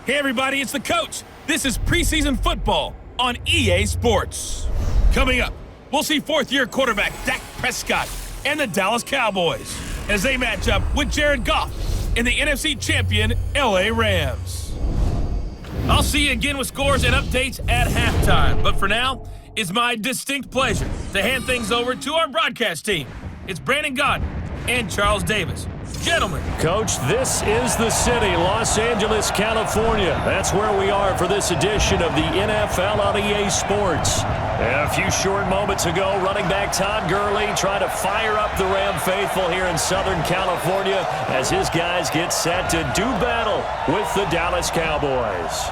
Hey everybody, it's the coach. This is preseason football on EA Sports. Coming up, we'll see fourth-year quarterback Dak Prescott and the Dallas Cowboys as they match up with Jared Goff in the NFC champion LA Rams. I'll see you again with scores and updates at halftime, but for now, it's my distinct pleasure to hand things over to our broadcast team. It's Brandon Godden and Charles Davis. Gentlemen. Coach, this is the city, Los Angeles, California. That's where we are for this edition of the NFL on EA Sports. A few short moments ago, running back Todd Gurley trying to fire up the Ram faithful here in Southern California as his guys get set to do battle with the Dallas Cowboys.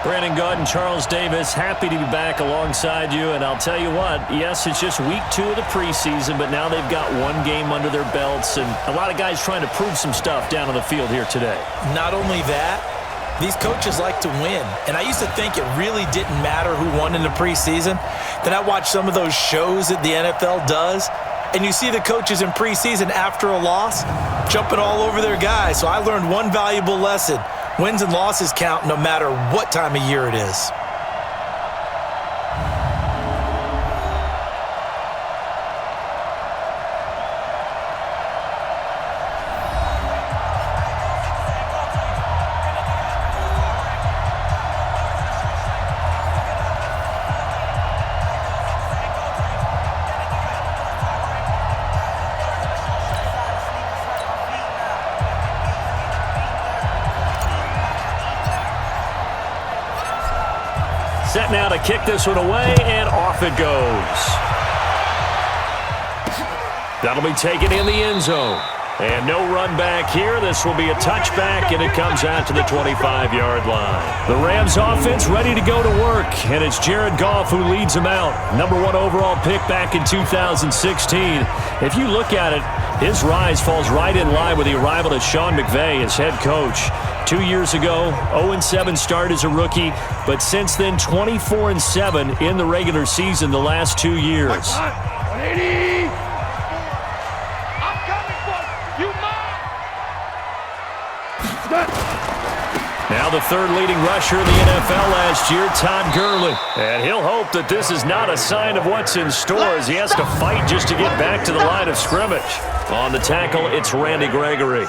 Brandon Godden, Charles Davis, happy to be back alongside you. And I'll tell you what, yes, it's just week 2 of the preseason, but now they've got one game under their belts. And a lot of guys trying to prove some stuff down on the field here today. Not only that, these coaches like to win. And I used to think it really didn't matter who won in the preseason. Then I watched some of those shows that the NFL does. And you see the coaches in preseason after a loss jumping all over their guys. So I learned one valuable lesson. Wins and losses count no matter what time of year it is. Set now to kick this one away, and off it goes. That'll be taken in the end zone. And no run back here. This will be a touchback, and it comes out to the 25-yard line. The Rams offense ready to go to work, and it's Jared Goff who leads them out. #1 overall pick back in 2016. If you look at it, his rise falls right in line with the arrival of Sean McVay as head coach. 2 years ago, 0-7 start as a rookie, but since then 24-7 in the regular season the last 2 years. 180. I'm coming for you. Now the third leading rusher in the NFL last year, Todd Gurley. And he'll hope that this is not a sign of what's in store as he has to fight just to get back to the line of scrimmage. On the tackle, it's Randy Gregory.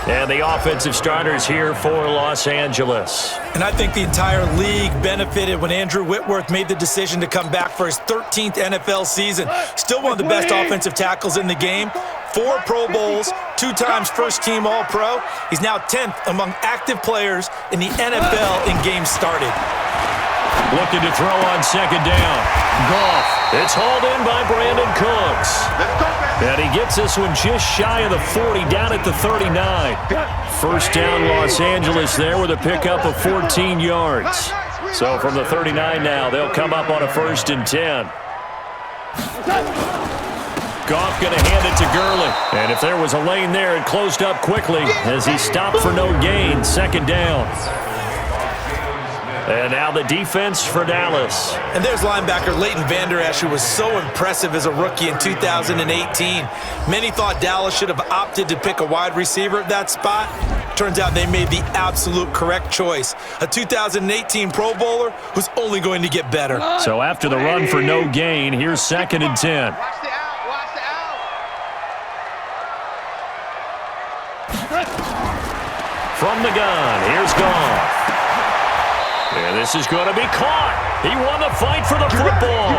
And the offensive starters here for Los Angeles. And I think the entire league benefited when Andrew Whitworth made the decision to come back for his 13th NFL season. Still one of the best offensive tackles in the game. 4 Pro Bowls, 2 times first-team All-Pro. He's now 10th among active players in the NFL in games started. Looking to throw on second down. Goff. It's hauled in by Brandon Cooks. And he gets this one just shy of the 40, down at the 39. First down, Los Angeles there with a pickup of 14 yards. So from the 39 now, they'll come up on a 1st and 10. Goff going to hand it to Gurley. And if there was a lane there, it closed up quickly as he stopped for no gain. Second down. And now the defense for Dallas. And there's linebacker Leighton Vander Esch, who was so impressive as a rookie in 2018. Many thought Dallas should have opted to pick a wide receiver at that spot. Turns out they made the absolute correct choice. A 2018 Pro Bowler who's only going to get better. So after the run for no gain, here's 2nd and 10. From the gun, here's Goff. And this is going to be caught. He won the fight for the football.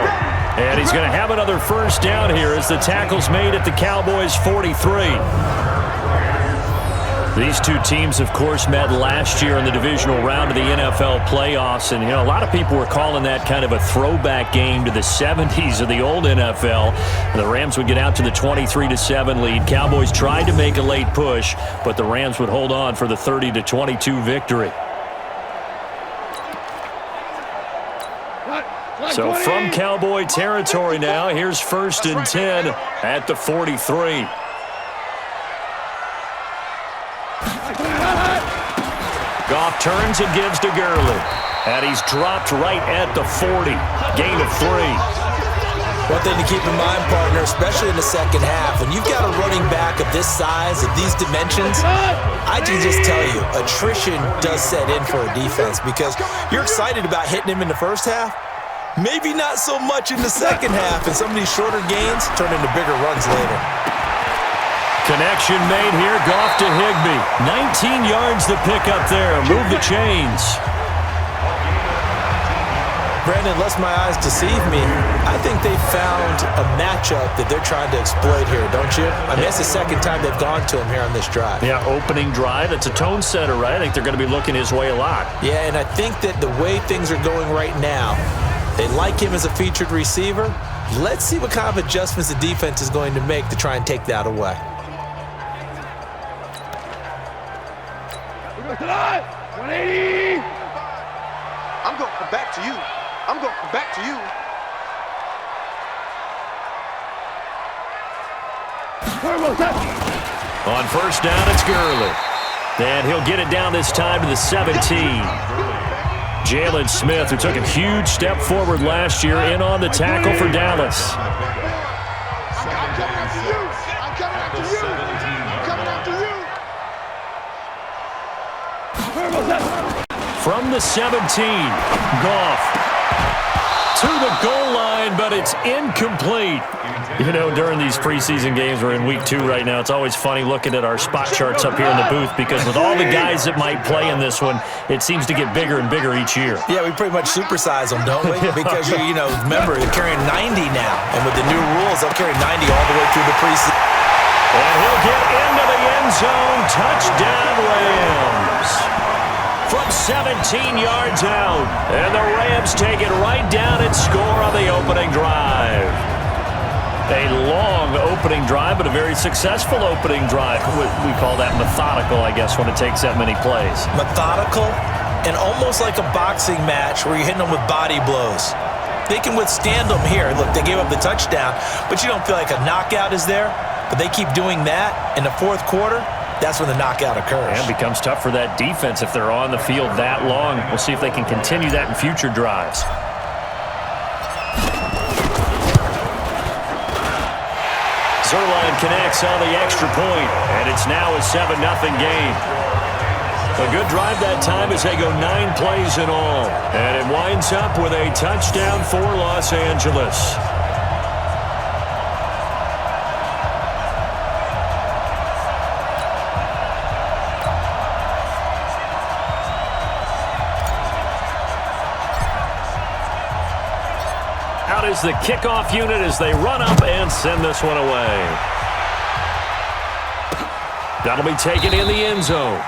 And he's going to have another first down here as the tackle's made at the Cowboys' 43. These two teams, of course, met last year in the divisional round of the NFL playoffs. And, you know, a lot of people were calling that kind of a throwback game to the 70s of the old NFL. The Rams would get out to the 23-7 lead. Cowboys tried to make a late push, but the Rams would hold on for the 30-22 victory. So from Cowboy territory now, here's 1st and 10 at the 43. Goff turns and gives to Gurley. And he's dropped right at the 40. Gain of 3. One thing to keep in mind, partner, especially in the second half, when you've got a running back of this size, of these dimensions, I can just tell you, attrition does set in for a defense because you're excited about hitting him in the first half, maybe not so much in the second half, and some of these shorter gains turn into bigger runs later. Connection made here, Goff to Higbee. 19 yards to pick up there, move the chains. Brandon, unless my eyes deceive me, I think they found a matchup that they're trying to exploit here, don't you? I mean, it's the second time they've gone to him here on this drive. Yeah, opening drive. It's a tone setter, right? I think they're going to be looking his way a lot. Yeah, and I think that the way things are going right now, they like him as a featured receiver. Let's see what kind of adjustments the defense is going to make to try and take that away. We're going to 180. I'm going to come back to you. I'm going to come back to you. On first down, it's Gurley. And he'll get it down this time to the 17. Jalen Smith, who took a huge step forward last year, in on the tackle for Dallas. I'm coming after you. I'm coming after you. I'm coming after you. From the 17, Goff to the goal line, but it's incomplete. You know, during these preseason games, we're in week 2 right now, it's always funny looking at our spot charts up here in the booth because with all the guys that might play in this one, it seems to get bigger and bigger each year. Yeah, we pretty much supersize them, don't we? Because, you know, remember, they're carrying 90 now. And with the new rules, they'll carry 90 all the way through the preseason. And he'll get into the end zone. Touchdown, Rams. From 17 yards out. And the Rams take it right down and score on the opening drive. A long opening drive, but a very successful opening drive. We call that methodical, I guess, when it takes that many plays. Methodical and almost like a boxing match where you're hitting them with body blows. They can withstand them here. Look, they gave up the touchdown, but you don't feel like a knockout is there. But they keep doing that in the fourth quarter. That's when the knockout occurs. And it becomes tough for that defense if they're on the field that long. We'll see if they can continue that in future drives. Zerline connects on the extra point, and it's now a 7-0 game. A good drive that time as they go 9 plays in all. And it winds up with a touchdown for Los Angeles. Out is the kickoff unit as they run up and send this one away. That'll be taken in the end zone.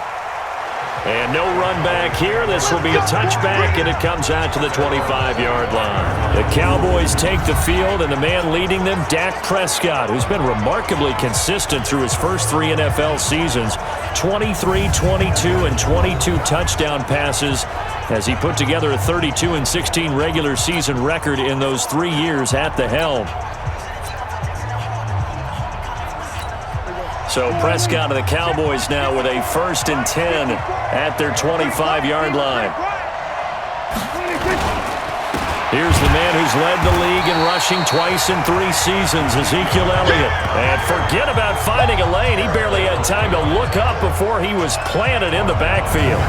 And no run back here. This will be a touchback, and it comes out to the 25-yard line. The Cowboys take the field, and the man leading them, Dak Prescott, who's been remarkably consistent through his first 3 NFL seasons. 23, 22, and 22 touchdown passes as he put together a 32-16 regular season record in those 3 years at the helm. So Prescott of the Cowboys now with a 1st and 10 at their 25-yard line. Here's the man who's led the league in rushing twice in 3 seasons, Ezekiel Elliott. And forget about finding a lane. He barely had time to look up before he was planted in the backfield.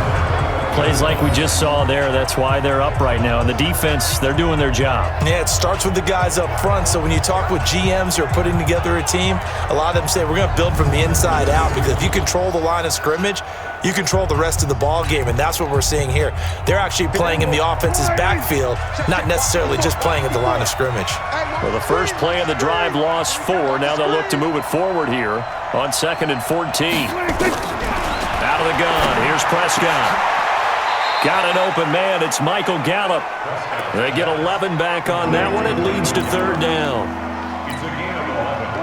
Plays like we just saw there. That's why they're up right now. And the defense, they're doing their job. Yeah, it starts with the guys up front. So when you talk with GMs who are putting together a team, a lot of them say we're going to build from the inside out, because if you control the line of scrimmage, you control the rest of the ball game, and that's what we're seeing here. They're actually playing in the offense's backfield, not necessarily just playing at the line of scrimmage. Well, the first play of the drive lost 4. Now they'll look to move it forward here on 2nd and 14. Out of the gun, here's Prescott. Got an open man. It's Michael Gallup. They get 11 back on that one. It leads to 3rd down.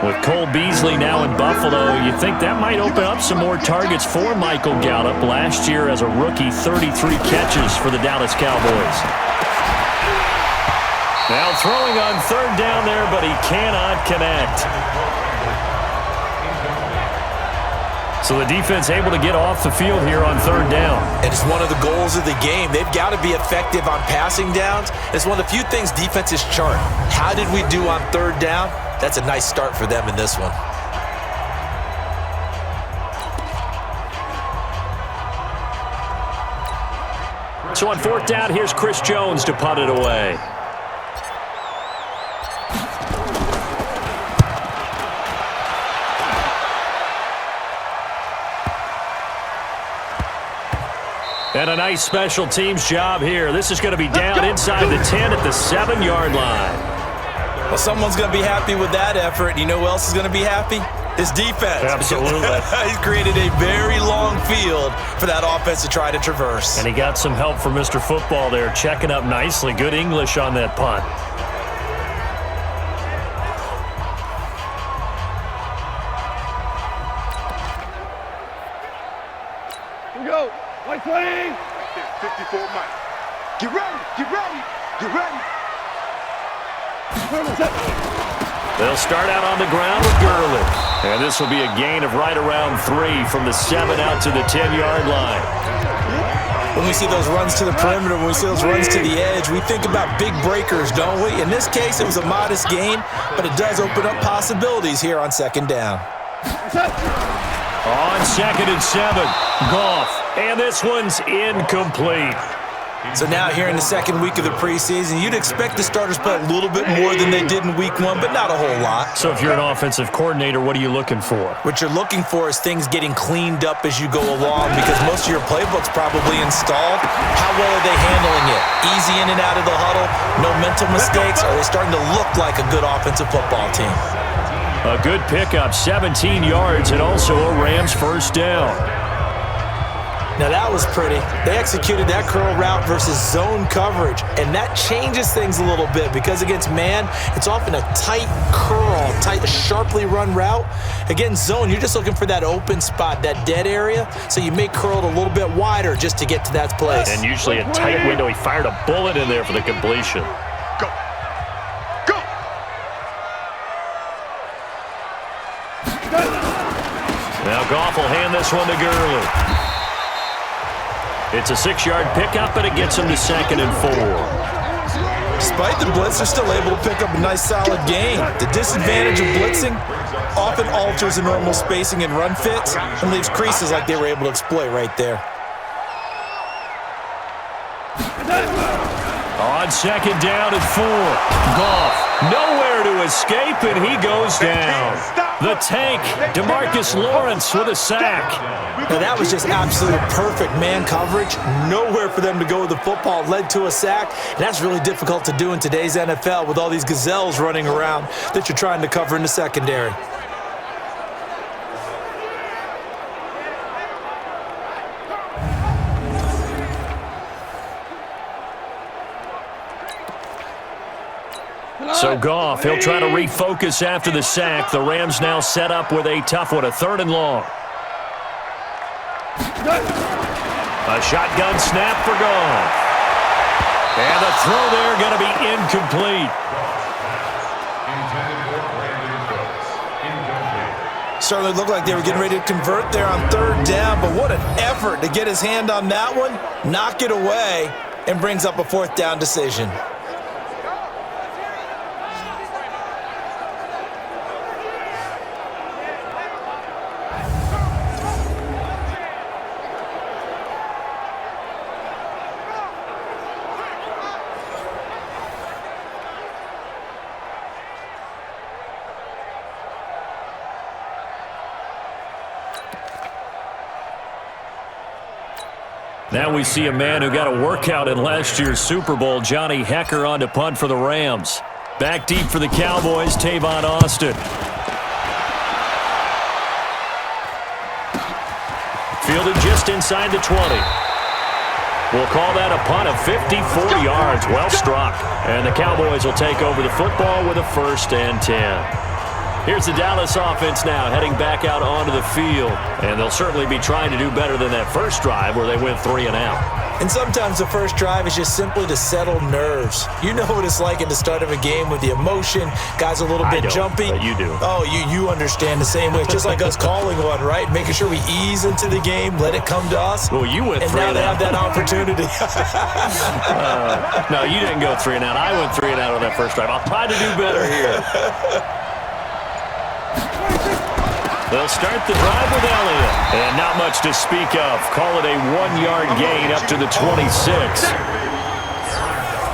With Cole Beasley now in Buffalo, you think that might open up some more targets for Michael Gallup. Last year as a rookie, 33 catches for the Dallas Cowboys. Now throwing on 3rd down there, but he cannot connect. So the defense able to get off the field here on third down. And it's one of the goals of the game. They've got to be effective on passing downs. It's one of the few things defenses chart. How did we do on third down? That's a nice start for them in this one. So on fourth down, here's Chris Jones to punt it away. And a nice special teams job here. This is going to be down inside the 10 at the 7-yard line. Well, someone's going to be happy with that effort. You know who else is going to be happy? His defense. Absolutely. He's created a very long field for that offense to try to traverse. And he got some help from Mr. Football there, checking up nicely. Good English on that punt. Here we go. White 20. 54 Mike. Get ready. Get ready. Get ready. They'll start out on the ground with Gurley. And this will be a gain of right around 3 from the 7 out to the 10-yard line. When we see those runs to the perimeter, when we see those runs to the edge, we think about big breakers, don't we? In this case, it was a modest gain, but it does open up possibilities here on second down. On 2nd and 7, Goff. And this one's incomplete. So now here in the second week of the preseason, you'd expect the starters to play a little bit more than they did in week 1, but not a whole lot. So if you're an offensive coordinator, what are you looking for? What you're looking for is things getting cleaned up as you go along, because most of your playbook's probably installed. How well are they handling it? Easy in and out of the huddle? No mental mistakes? Are they starting to look like a good offensive football team? A good pickup, 17 yards, and also a Rams first down. Now that was pretty. They executed that curl route versus zone coverage, and that changes things a little bit because against man, it's often a tight curl, sharply run route. Against zone, you're just looking for that open spot, that dead area, so you may curl it a little bit wider just to get to that place. And usually a tight window. He fired a bullet in there for the completion. Go. Go. Now Goff will hand this one to Gurley. It's a 6-yard pickup, and it gets him to 2nd and 4. Despite the blitz, they're still able to pick up a nice solid gain. The disadvantage of blitzing often alters the normal spacing and run fits and leaves creases like they were able to exploit right there. On 2nd down and 4, Goff nowhere to escape, and he goes down. The tank, DeMarcus Lawrence with a sack. Now that was just absolute perfect man coverage. Nowhere for them to go with the football. Led to a sack, and that's really difficult to do in today's NFL with all these gazelles running around that you're trying to cover in the secondary. So Goff, he'll try to refocus after the sack. The Rams now set up with a tough one, a 3rd and long. A shotgun snap for Goff. And the throw there going to be incomplete. Certainly looked like they were getting ready to convert there on 3rd down, but what an effort to get his hand on that one, knock it away, and brings up a 4th down decision. Now we see a man who got a workout in last year's Super Bowl, Johnny Hekker, on to punt for the Rams. Back deep for the Cowboys, Tavon Austin. Fielded just inside the 20. We'll call that a punt of 54 yards. Well struck. And the Cowboys will take over the football with a 1st and 10. Here's the Dallas offense now heading back out onto the field. And they'll certainly be trying to do better than that first drive where they went 3 and out. And sometimes the first drive is just simply to settle nerves. You know what it's like at the start of a game with the emotion, guys a little bit jumpy. But you do. Oh, you understand the same way. It's just like us calling one, right? Making sure we ease into the game, let it come to us. Well, you went and 3 now and they out. have that opportunity. No, you didn't go 3 and out. I went 3 and out on that first drive. I'll try to do better here. They'll start the drive with Elliott. And not much to speak of. Call it a 1-yard gain up to the 26.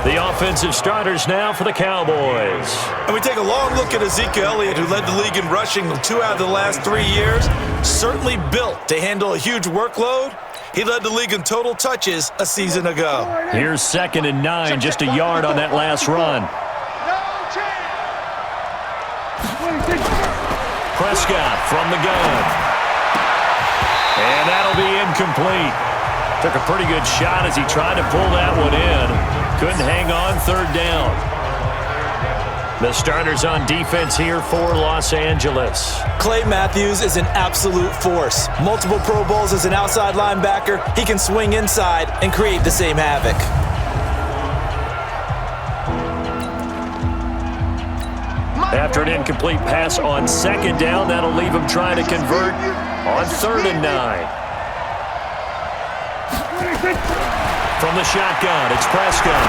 The offensive starters now for the Cowboys. And we take a long look at Ezekiel Elliott, who led the league in rushing 2 out of the last 3 years. Certainly built to handle a huge workload. He led the league in total touches a season ago. Here's 2nd and 9, just a yard on that last run. Prescott from the gun. And that'll be incomplete. Took a pretty good shot as he tried to pull that one in. Couldn't hang on, 3rd down. The starters on defense here for Los Angeles. Clay Matthews is an absolute force. Multiple Pro Bowls as an outside linebacker. He can swing inside and create the same havoc. After an incomplete pass on 2nd down, that'll leave him trying to convert on 3rd and 9. From the shotgun, it's Prescott.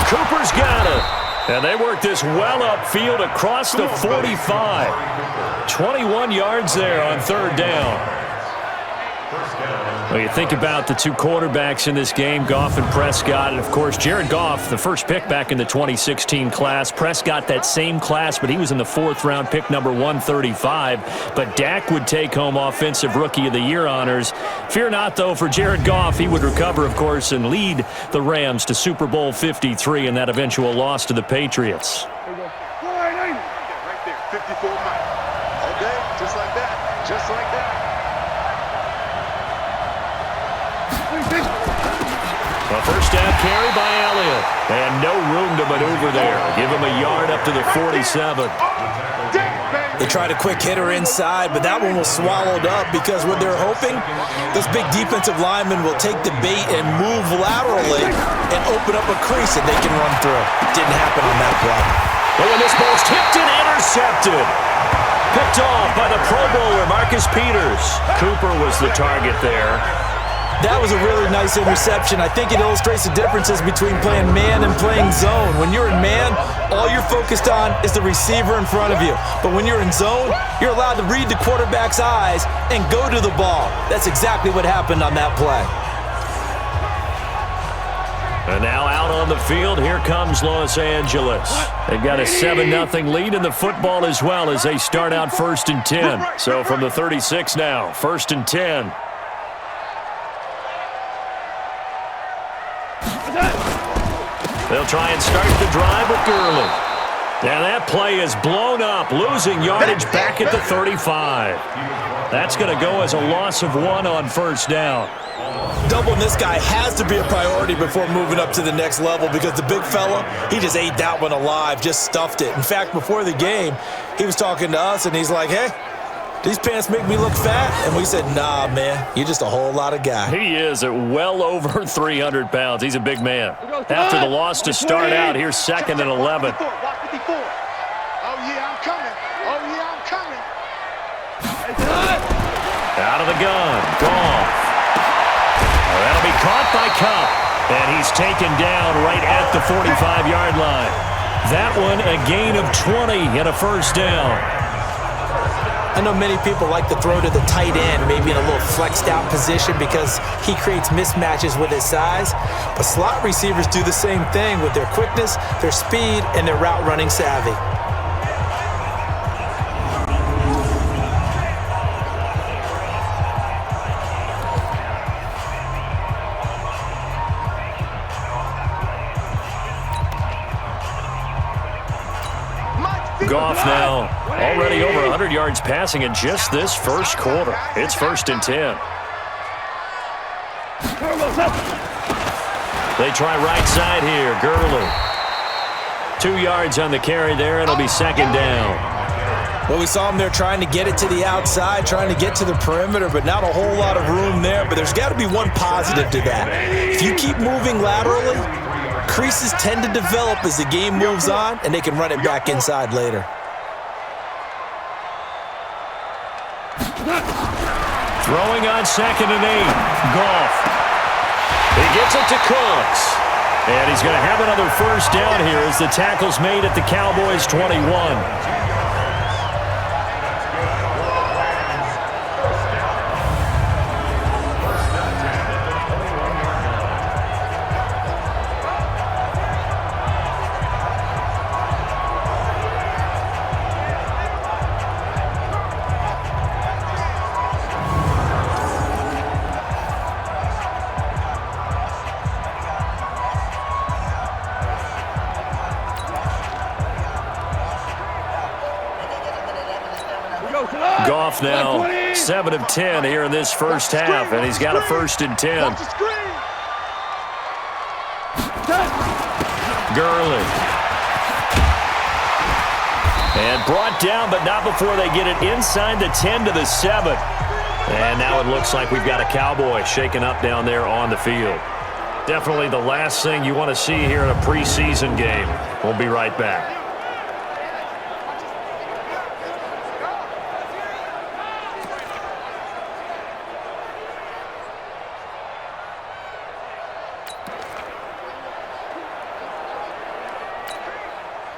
Cooper's got it. And they work this well upfield across the 45. 21 yards there on 3rd down. Well, you think about the 2 quarterbacks in this game, Goff and Prescott. And, of course, Jared Goff, the first pick back in the 2016 class. Prescott, that same class, but he was in the 4th-round pick, number 135. But Dak would take home Offensive Rookie of the Year honors. Fear not, though, for Jared Goff. He would recover, of course, and lead the Rams to Super Bowl 53 in that eventual loss to the Patriots. Right there, 54 miles. Okay, just like that. Just like that. A first down carry by Elliott. And no room to maneuver there. Give him a yard up to the 47. They tried a quick hitter inside, but that one was swallowed up because what they're hoping, those big defensive linemen will take the bait and move laterally and open up a crease that they can run through. Didn't happen on that play. But when this ball's tipped and intercepted. Picked off by the Pro Bowler, Marcus Peters. Cooper was the target there. That was a really nice interception. I think it illustrates the differences between playing man and playing zone. When you're in man, all you're focused on is the receiver in front of you. But when you're in zone, you're allowed to read the quarterback's eyes and go to the ball. That's exactly what happened on that play. And now out on the field, here comes Los Angeles. They've got a 7-0 lead in the football as well as they start out 1st and 10. So from the 36 now, 1st and 10. They'll try and start the drive with Gurley. And that play is blown up, losing yardage back at the 35. That's going to go as a loss of 1 on 1st down. Doubling this guy has to be a priority before moving up to the next level because the big fella, he just ate that one alive, just stuffed it. In fact, before the game, he was talking to us, and he's like, hey, these pants make me look fat? And we said, nah, man, you're just a whole lot of guy. He is at well over 300 pounds. He's a big man. After the loss to start out, here's 2nd and 11. Oh, yeah, I'm coming. Oh, yeah, I'm coming. Out of the gun, Goff. That'll be caught by Kupp. And he's taken down right at the 45-yard line. That one, a gain of 20 and a 1st down. I know many people like to throw to the tight end, maybe in a little flexed out position because he creates mismatches with his size. But slot receivers do the same thing with their quickness, their speed, and their route running savvy. Goff now already over 100 yards passing in just this first quarter. It's 1st and 10. They try right side here. Gurley. 2 yards on the carry there. It'll be 2nd down. Well, we saw him there trying to get it to the outside, trying to get to the perimeter, but not a whole lot of room there. But there's got to be one positive to that. If you keep moving laterally, creases tend to develop as the game moves on, and they can run it back inside later. Throwing on 2nd and 8. Goff. He gets it to Cooks. And he's going to have another first down here as the tackle's made at the Cowboys' 21. Goff now 7 of 10 here in this first half, and he's got a 1st and 10. Gurley. And brought down, but not before they get it inside the 10 to the 7. And now it looks like we've got a Cowboy shaken up down there on the field. Definitely the last thing you want to see here in a preseason game. We'll be right back.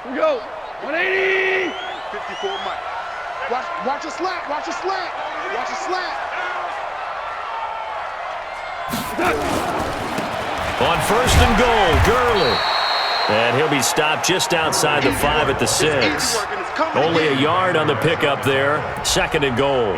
Here we go. 180. 54 Mike. Watch a slant. Watch a slant. Watch a slant. On 1st and goal, Gurley. And he'll be stopped just outside the 5 at the 6. Only a yard on the pickup there. 2nd and goal.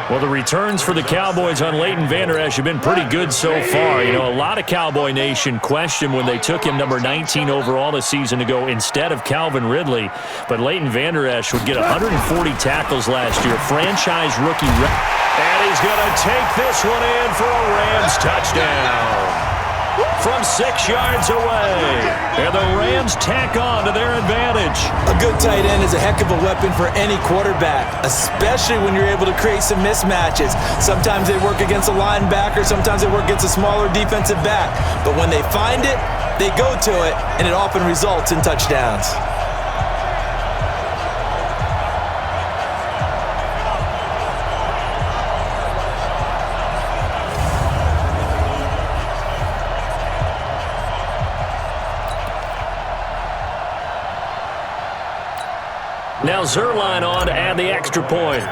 Well, the returns for the Cowboys on Leighton Vander Esch have been pretty good so far. You know, a lot of Cowboy Nation questioned when they took him number 19 overall a season ago instead of Calvin Ridley. But Leighton Vander Esch would get 140 tackles last year. Franchise rookie. And he's going to take this one in for a Rams touchdown. From 6 yards away. And the Rams tack on to their advantage. A good tight end is a heck of a weapon for any quarterback, especially when you're able to create some mismatches. Sometimes they work against a linebacker, sometimes they work against a smaller defensive back. But when they find it, they go to it, and it often results in touchdowns. Now Zerline on to add the extra point.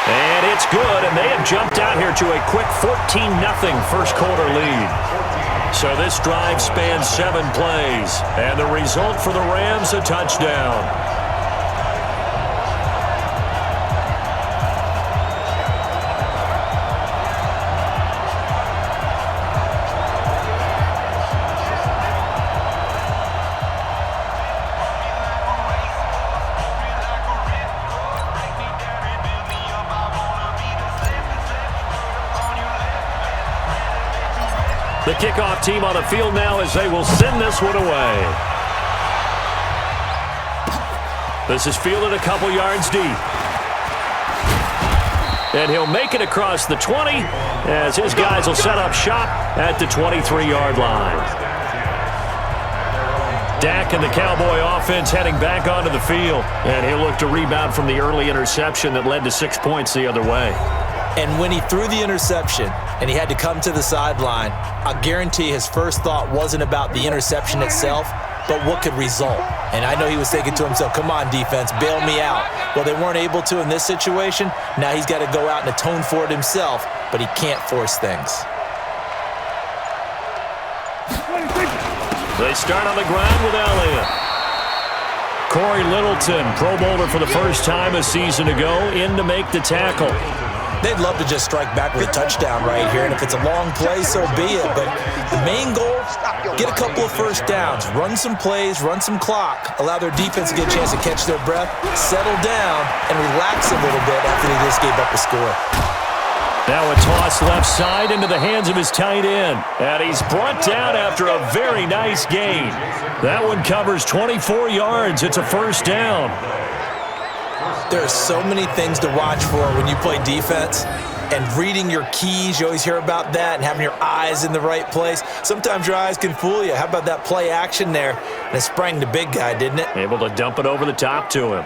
And it's good, and they have jumped out here to a quick 14-0 first quarter lead. So this drive spans 7 plays, and the result for the Rams, a touchdown. The kickoff team on the field now as they will send this one away. This is fielded a couple yards deep. And he'll make it across the 20 as his guys will set up shop at the 23-yard line. Dak and the Cowboy offense heading back onto the field. And he'll look to rebound from the early interception that led to 6 points the other way. And when he threw the interception and he had to come to the sideline, I guarantee his first thought wasn't about the interception itself, but what could result. And I know he was thinking to himself, come on, defense, bail me out. Well, they weren't able to in this situation. Now he's got to go out and atone for it himself, but he can't force things. They start on the ground with Elliott. Corey Littleton, Pro Bowler for the first time a season ago, in to make the tackle. They'd love to just strike back with a touchdown right here, and if it's a long play, so be it. But the main goal, get a couple of first downs, run some plays, run some clock, allow their defense to get a chance to catch their breath, settle down, and relax a little bit after they just gave up a score. Now a toss left side into the hands of his tight end. And he's brought down after a very nice gain. That one covers 24 yards. It's a first down. There are so many things to watch for when you play defense. And reading your keys, you always hear about that, and having your eyes in the right place. Sometimes your eyes can fool you. How about that play action there? And it sprang the big guy, didn't it? Able to dump it over the top to him.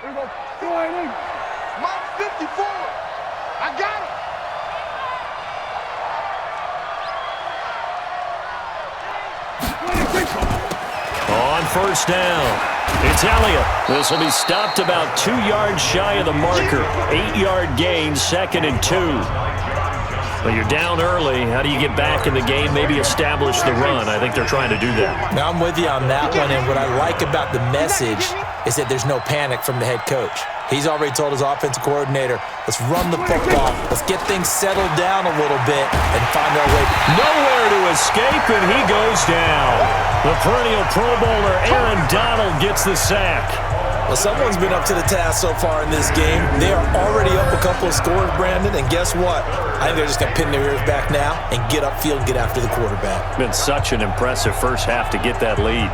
Here we go. Mark 54. I got it. On first down, it's Elliott. This will be stopped about 2 yards shy of the marker. 8-yard gain, 2nd and 2. Well, you're down early. How do you get back in the game, maybe establish the run? I think they're trying to do that. Now, I'm with you on that one, and what I like about the message is that there's no panic from the head coach. He's already told his offensive coordinator, let's run the football, let's get things settled down a little bit and find our way. Nowhere to escape, and he goes down. The perennial Pro Bowler Aaron Donald gets the sack. Well, someone's been up to the task so far in this game. They are already up a couple of scores, Brandon, and guess what? I think they're just going to pin their ears back now and get upfield and get after the quarterback. Been such an impressive first half to get that lead.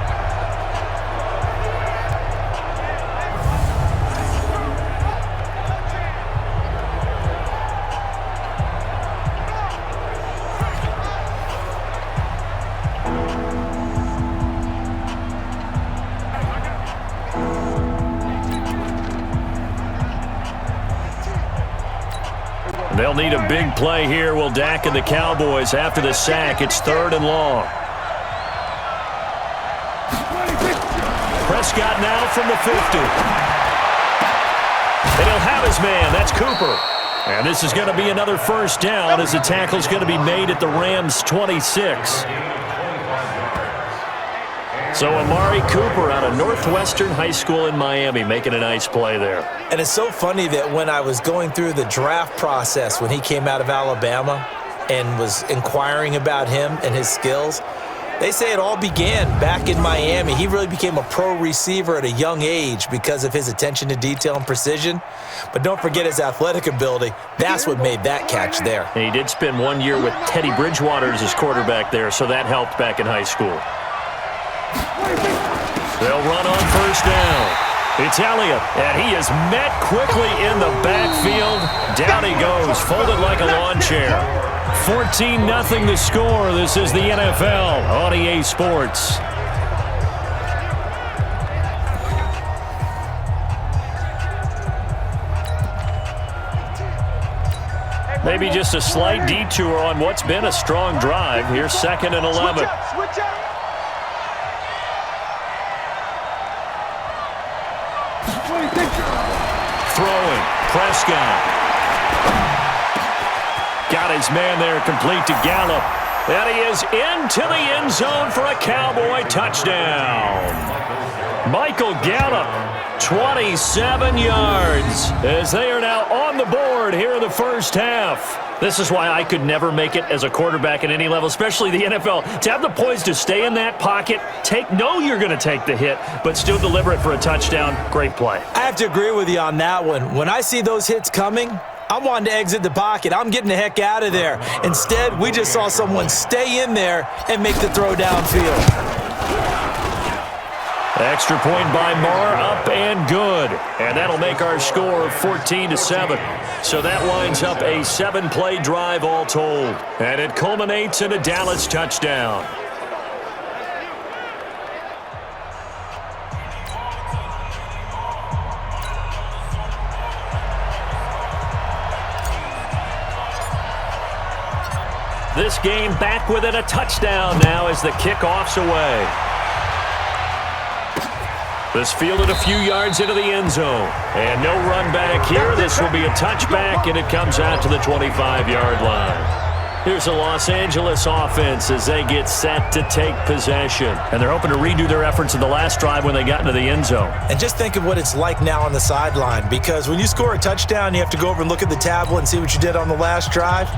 They'll need a big play here. Will Dak and the Cowboys after the sack. It's 3rd and long. Prescott now from the 50. And he'll have his man. That's Cooper. And this is going to be another first down as the tackle's going to be made at the Rams' 26. So Amari Cooper out of Northwestern High School in Miami making a nice play there. And it's so funny that when I was going through the draft process when he came out of Alabama and was inquiring about him and his skills, they say it all began back in Miami. He really became a pro receiver at a young age because of his attention to detail and precision. But don't forget his athletic ability. That's what made that catch there. And he did spend 1 year with Teddy Bridgewater as his quarterback there, so that helped back in high school. They'll run on first down. It's Elliott, and he is met quickly in the backfield. Down he goes, folded like a lawn chair. 14-0 the score. This is the NFL on EA Sports. Maybe just a slight detour on what's been a strong drive. Here's 2nd and 11. Switch up. Throwing, Prescott. Got his man there, complete to Gallup. And he is into the end zone for a Cowboy touchdown. Michael Gallup, 27 yards, as they are now on the board here in the first half. This is why I could never make it as a quarterback at any level, especially the NFL. To have the poise to stay in that pocket, know you're going to take the hit, but still deliver it for a touchdown. Great play. I have to agree with you on that one. When I see those hits coming, I'm wanting to exit the pocket. I'm getting the heck out of there. Instead, we just saw someone stay in there and make the throw downfield. Extra point by Marr, up and good. And that'll make our score 14-7. So that winds up a 7-play drive all told. And it culminates in a Dallas touchdown. This game back within a touchdown now as the kickoff's away. This fielded a few yards into the end zone. And no run back here. This will be a touchback, and it comes out to the 25-yard line. Here's the Los Angeles offense as they get set to take possession. And they're hoping to redo their efforts in the last drive when they got into the end zone. And just think of what it's like now on the sideline, because when you score a touchdown, you have to go over and look at the tablet and see what you did on the last drive.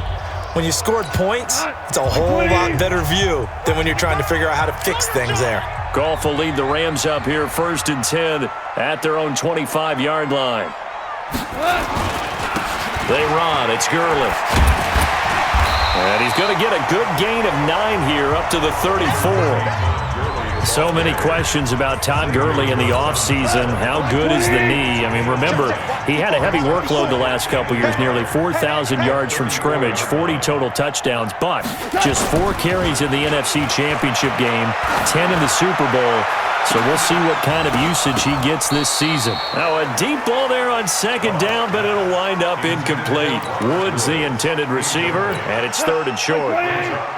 When you scored points, it's a whole lot better view than when you're trying to figure out how to fix things there. Goff will lead the Rams up here 1st and 10 at their own 25-yard line. They run. It's Gurley. And he's going to get a good gain of 9 here up to the 34. So many questions about Todd Gurley in the offseason. How good is the knee? I mean, remember, he had a heavy workload the last couple years, nearly 4,000 yards from scrimmage, 40 total touchdowns, but just 4 carries in the NFC Championship game, 10 in the Super Bowl. So we'll see what kind of usage he gets this season. Now a deep ball there on 2nd down, but it'll wind up incomplete. Woods the intended receiver, and it's 3rd and short.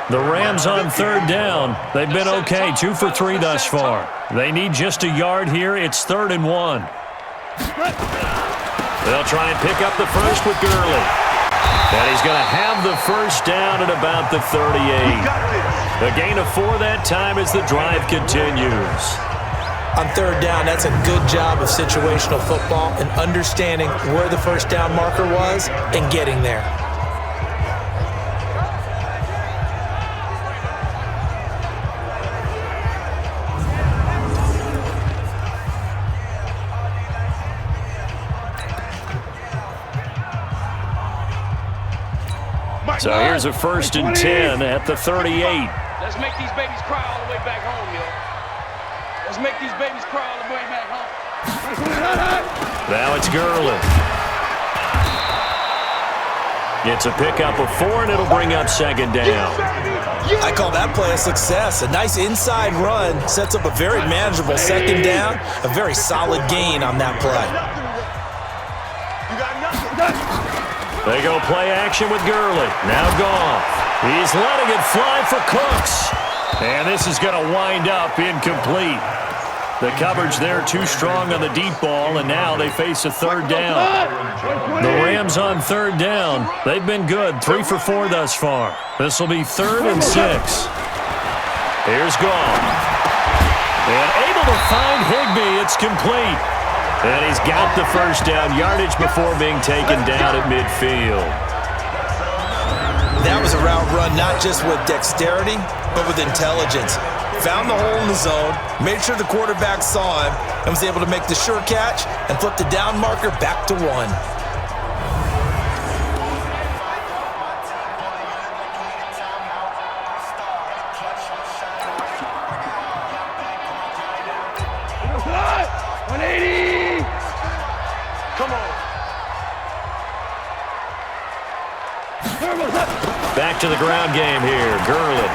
The Rams on 3rd down. They've been okay, 2 for 3 thus far. They need just a yard here. It's 3rd and 1. They'll try and pick up the first with Gurley. And he's going to have the first down at about the 38. A gain of 4 that time as the drive continues. On 3rd down, that's a good job of situational football and understanding where the first down marker was and getting there. So here's a 1st and 10 at the 38. Let's make these babies cry all the way back home, yo. Let's make these babies cry all the way back home. Now it's Gurley. It's a pickup of 4, and it'll bring up 2nd down. I call that play a success. A nice inside run sets up a very manageable 2nd down. A very solid gain on that play. They go play action with Gurley. Now Goff. He's letting it fly for Cooks. And this is going to wind up incomplete. The coverage there too strong on the deep ball, and now they face a 3rd down. The Rams on 3rd down. They've been good, 3 for 4 thus far. This will be 3rd and 6. Here's Goff. And able to find Higbee. It's complete. And he's got the first down yardage before being taken down at midfield. That was a route run not just with dexterity, but with intelligence. Found the hole in the zone, made sure the quarterback saw him, and was able to make the sure catch and flip the down marker back to 1. Back to the ground game here. Gurley.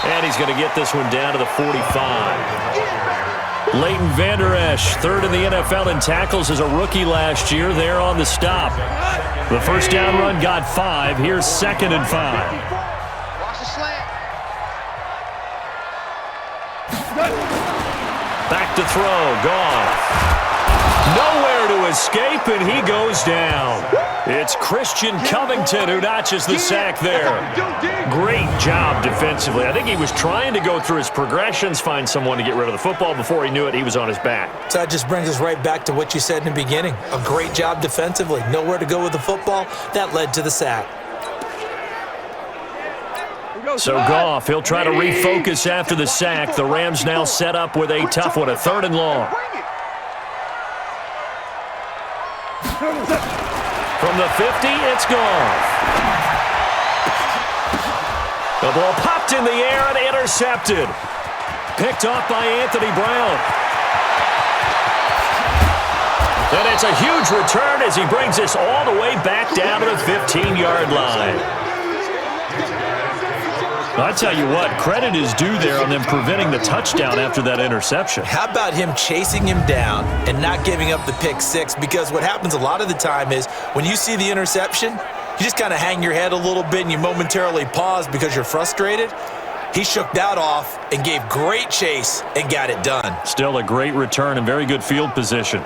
And he's going to get this one down to the 45. Leighton Vander Esch, 3rd in the NFL in tackles as a rookie last year. There on the stop. The first down run got 5. Here's 2nd and 5. Watch the slant. Back to throw. Goff. Nowhere to escape, and he goes down. It's Christian Covington who notches the sack there. Great job defensively. I think he was trying to go through his progressions, find someone to get rid of the football. Before he knew it, he was on his back. So that just brings us right back to what you said in the beginning. A great job defensively. Nowhere to go with the football. That led to the sack. So Goff, he'll try to refocus after the sack. The Rams now set up with a tough one, a 3rd and long. From the 50, it's Goff. The ball popped in the air and intercepted. Picked off by Anthony Brown. And it's a huge return as he brings this all the way back down to the 15-yard line. I tell you what, credit is due there on them preventing the touchdown after that interception. How about him chasing him down and not giving up the pick 6? Because what happens a lot of the time is when you see the interception, you just kind of hang your head a little bit and you momentarily pause because you're frustrated. He shook that off and gave great chase and got it done. Still a great return and very good field position.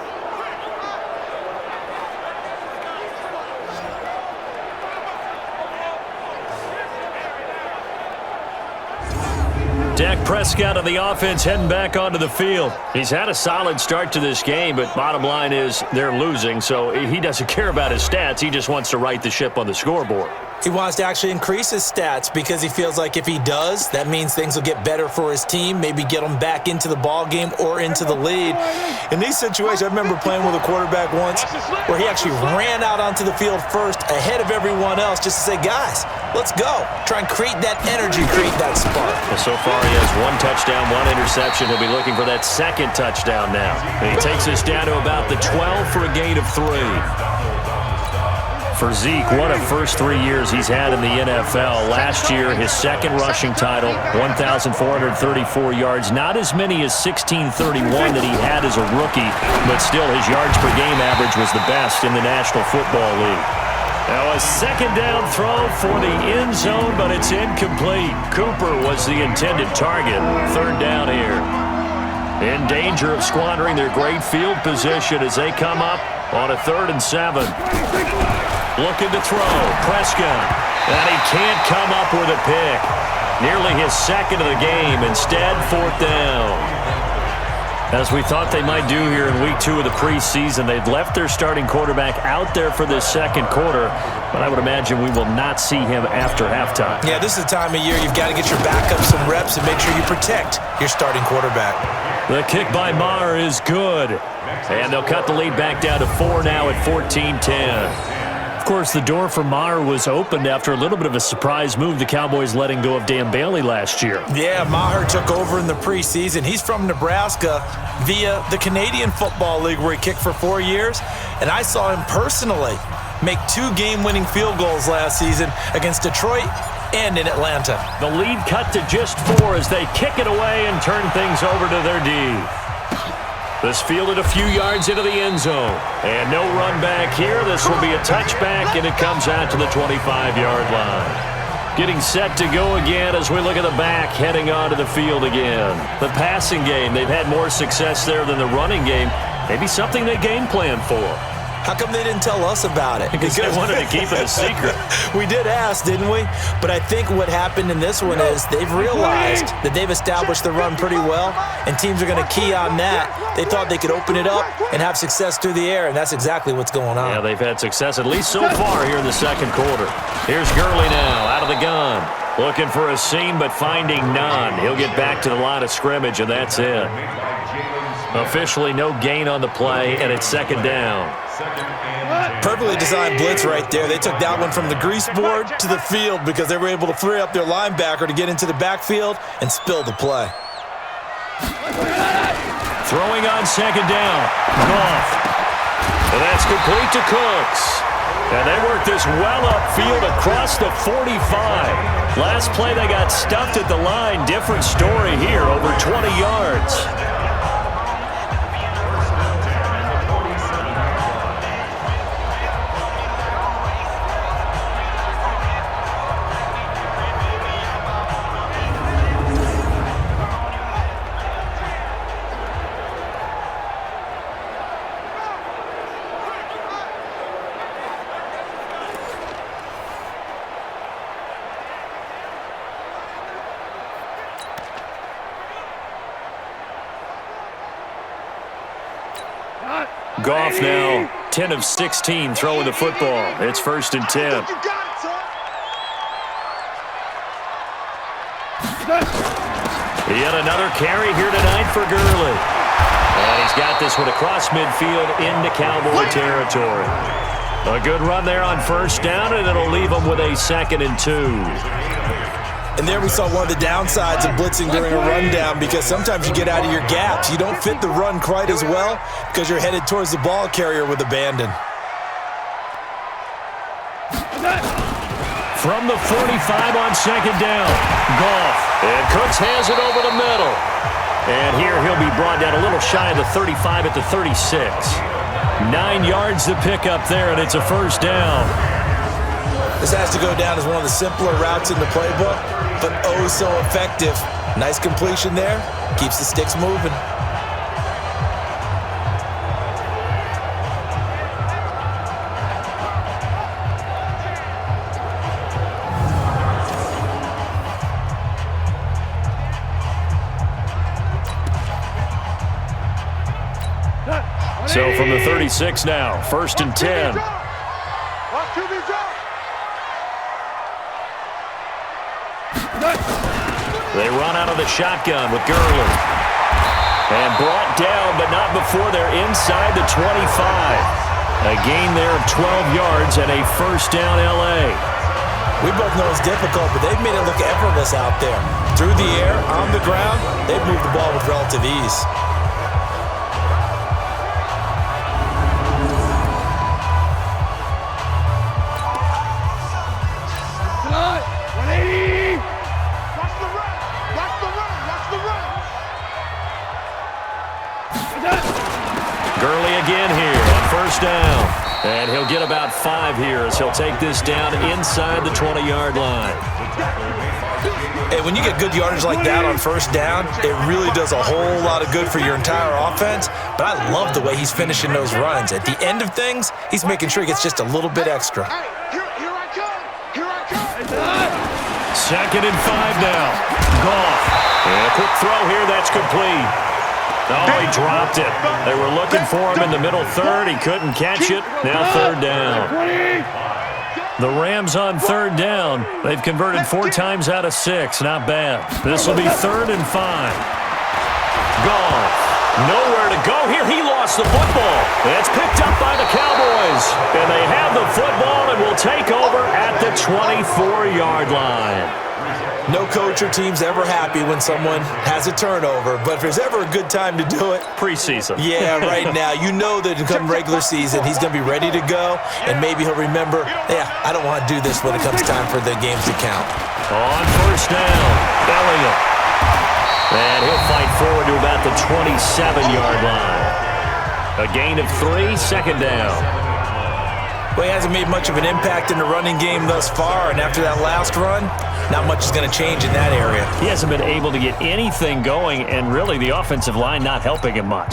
Dak Prescott of the offense heading back onto the field. He's had a solid start to this game, but bottom line is they're losing, so he doesn't care about his stats. He just wants to right the ship on the scoreboard. He wants to actually increase his stats because he feels like if he does, that means things will get better for his team, maybe get them back into the ball game or into the lead. In these situations, I remember playing with a quarterback once where he actually ran out onto the field first ahead of everyone else just to say, guys, let's go. Try and create that energy, create that spark. Well, so far he has 1 touchdown, 1 interception. He'll be looking for that second touchdown now. And he takes us down to about the 12 for a gain of 3. For Zeke, what a first 3 years he's had in the NFL. Last year, his second rushing title, 1,434 yards. Not as many as 1,631 that he had as a rookie, but still his yards per game average was the best in the National Football League. Now a second down throw for the end zone, but it's incomplete. Cooper was the intended target. Third down here. In danger of squandering their great field position as they come up on a 3rd and 7. Looking to throw. Prescott. And he can't come up with a pick. Nearly his second of the game. Instead, 4th down. As we thought they might do here in week 2 of the preseason, they'd left their starting quarterback out there for this second quarter, but I would imagine we will not see him after halftime. Yeah, this is the time of year you've got to get your backup some reps and make sure you protect your starting quarterback. The kick by Maher is good. And they'll cut the lead back down to 4 now at 14-10. Of course, the door for Maher was opened after a little bit of a surprise move, the Cowboys letting go of Dan Bailey last year. Yeah, Maher took over in the preseason. He's from Nebraska via the Canadian Football League where he kicked for 4 years. And I saw him personally make 2 game-winning field goals last season against Detroit and in Atlanta. The lead cut to just 4 as they kick it away and turn things over to their D. This fielded a few yards into the end zone. And no run back here. This will be a touchback, and it comes out to the 25-yard line. Getting set to go again as we look at the back heading onto the field again. The passing game, they've had more success there than the running game. Maybe something they game plan for. How come they didn't tell us about it? Because they wanted to keep it a secret. We did ask, didn't we? But I think what happened in this one is they've realized that they've established the run pretty well, and teams are going to key on that. They thought they could open it up and have success through the air, and that's exactly what's going on. Yeah, they've had success at least so far here in the second quarter. Here's Gurley now out of the gun. Looking for a seam, but finding none. He'll get back to the line of scrimmage, and that's it. Officially no gain on the play, and it's second down. Perfectly designed blitz right there. They took that one from the grease board to the field because they were able to free up their linebacker to get into the backfield and spill the play. Throwing on second down. Goff. And that's complete to Cooks. And they work this well upfield across the 45. Last play they got stuffed at the line. Different story here, over 20 yards. Goff now 10 of 16 throwing the football. It's 1st and 10. Yet another carry here tonight for Gurley. And he's got this one across midfield into Cowboy territory. A good run there on 1st down, and it'll leave him with a 2nd and 2. And there we saw one of the downsides of blitzing during a rundown because sometimes you get out of your gaps. You don't fit the run quite as well because you're headed towards the ball carrier with abandon. From the 45 on 2nd down, Goff. And Cooks has it over the middle. And here he'll be brought down a little shy of the 35 at the 36. 9 yards to pick up there, and it's a 1st down. This has to go down as one of the simpler routes in the playbook, but oh so effective. Nice completion there. Keeps the sticks moving. from the 36 now. 1st and 10. They run out of the shotgun with Gurley. And brought down, but not before they're inside the 25. A gain there of 12 yards and a 1st down L.A. We both know it's difficult, but they've made it look effortless out there. Through the air, on the ground, they've moved the ball with relative ease. Gurley again here on 1st down. And he'll get about 5 here as he'll take this down inside the 20-yard line. Hey, when you get good yardage like that on 1st down, it really does a whole lot of good for your entire offense. But I love the way he's finishing those runs. At the end of things, he's making sure he gets just a little bit extra. Here I come. Here I come. 2nd and 5 now. Goff. And a quick throw here. That's complete. Oh, he dropped it. They were looking for him in the middle third. He couldn't catch it. Now 3rd down. The Rams on 3rd down. They've converted 4 times out of 6. Not bad. This will be 3rd and 5. Goff. Nowhere to go here. He lost the football. It's picked up by the Cowboys. And they have the football and will take over at the 24-yard line. No coach or team's ever happy when someone has a turnover, but if there's ever a good time to do it, preseason. Yeah, right now. You know that come regular season, he's going to be ready to go, and maybe he'll remember, yeah, I don't want to do this when it comes time for the games to count. On 1st down, Elliott. And he'll fight forward to about the 27-yard line. A gain of 3, 2nd down. Well, he hasn't made much of an impact in the running game thus far, and after that last run, not much is going to change in that area. He hasn't been able to get anything going, and really the offensive line not helping him much.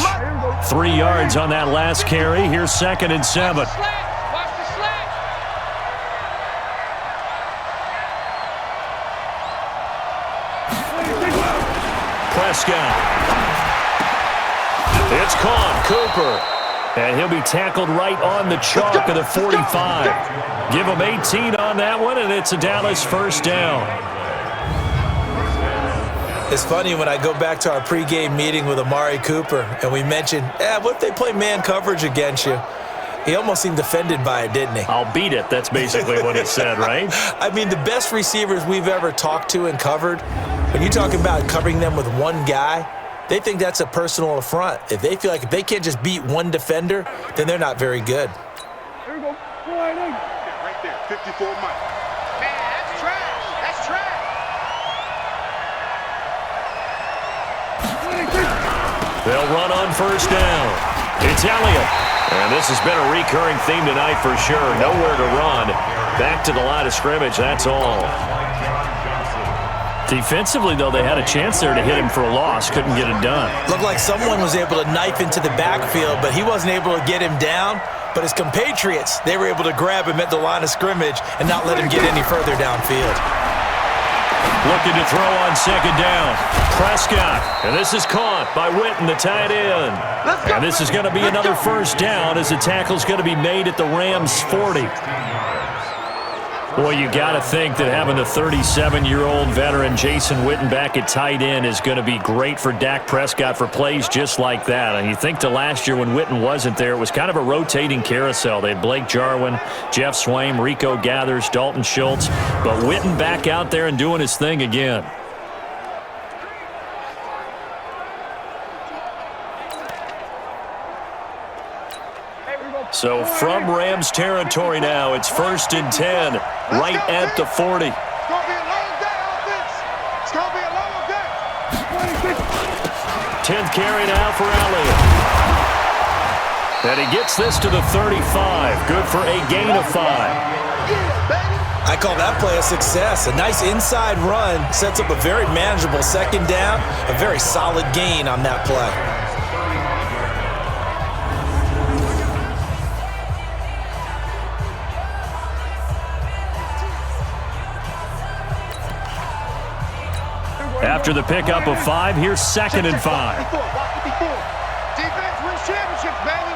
3 yards on that last carry. Here's 2nd and 7. Watch the slack. Prescott. It's caught. Cooper. And he'll be tackled right on the chalk of the 45. Give him 18 on that one, and it's a Dallas 1st down. It's funny when I go back to our pregame meeting with Amari Cooper, and we mentioned, what if they play man coverage against you? He almost seemed offended by it, didn't he? I'll beat it. That's basically what he said, right? I mean, the best receivers we've ever talked to and covered, when you talk about covering them with one guy, they think that's a personal affront. If they feel like if they can't just beat one defender, then they're not very good. There we go. Right there, 54 Mike. Man, that's trash. That's trash. They'll run on 1st down. It's Elliott. And this has been a recurring theme tonight for sure. Nowhere to run. Back to the line of scrimmage, that's all. Defensively, though, they had a chance there to hit him for a loss. Couldn't get it done. Looked like someone was able to knife into the backfield, but he wasn't able to get him down. But his compatriots, they were able to grab him at the line of scrimmage and not let him get any further downfield. Looking to throw on 2nd down. Prescott. And this is caught by Witten, the tight end. And this is going to be another 1st down as the tackle's going to be made at the Rams' 40. Boy, you got to think that having the 37-year-old veteran Jason Witten back at tight end is going to be great for Dak Prescott for plays just like that. And you think to last year when Witten wasn't there, it was kind of a rotating carousel. They had Blake Jarwin, Jeff Swaim, Rico Gathers, Dalton Schultz. But Witten back out there and doing his thing again. So from Rams territory now, it's 1st and 10, right at the 40. It's going to be a long day, offense. It's going to be a long day. 10th carry now for Elliott. And he gets this to the 35. Good for a gain of 5. I call that play a success. A nice inside run sets up a very manageable 2nd down, a very solid gain on that play. After the pickup of 5, here's 2nd and 5. Defense wins championships, baby.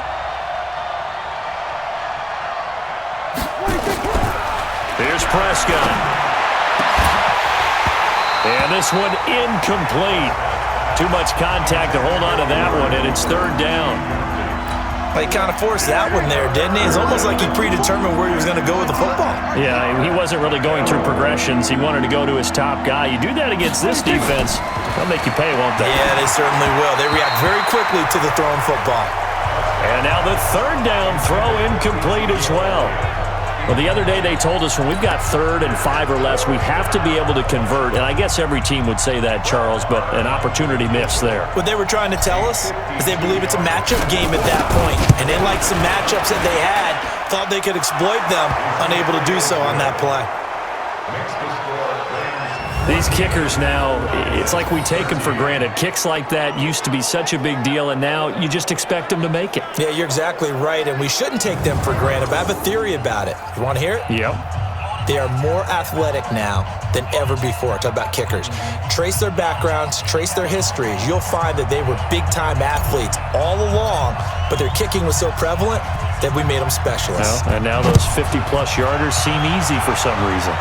Here's Prescott. And this one incomplete. Too much contact to hold on to that one, and it's third down. He kind of forced that one there, didn't he? It's almost like he predetermined where he was going to go with the football. Yeah, he wasn't really going through progressions. He wanted to go to his top guy. You do that against this defense, they'll make you pay, won't they? Yeah, they certainly will. They react very quickly to the thrown football. And now the third down throw incomplete as well. Well, the other day they told us when we've got 3rd and 5 or less, we have to be able to convert. And I guess every team would say that, Charles, but an opportunity missed there. What they were trying to tell us is they believe it's a matchup game at that point. And they liked some matchups that they had, thought they could exploit them, unable to do so on that play. These kickers now, it's like we take them for granted. Kicks like that used to be such a big deal, and now you just expect them to make it. Yeah, you're exactly right, and we shouldn't take them for granted, but I have a theory about it. You want to hear it? Yep. They are more athletic now than ever before. Talk about kickers. Trace their backgrounds, trace their histories. You'll find that they were big-time athletes all along, but their kicking was so prevalent that we made them specialists. Well, and now those 50-plus yarders seem easy for some reason.